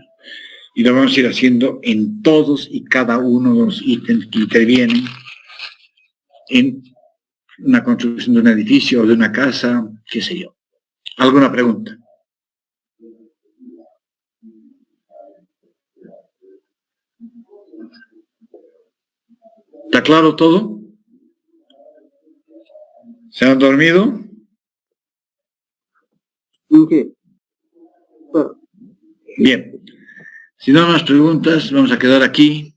y lo vamos a ir haciendo en todos y cada uno de los ítems que intervienen en una construcción de un edificio o de una casa, qué sé yo. ¿Alguna pregunta? ¿Está claro todo? ¿Se han dormido? Inge. Bueno, Bien. Si no hay más preguntas, vamos a quedar aquí.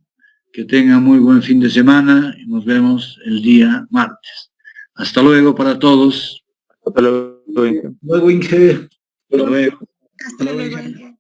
Que tengan muy buen fin de semana y nos vemos el día martes. Hasta luego para todos. Hasta luego. luego Inge. Hasta luego. Hasta luego.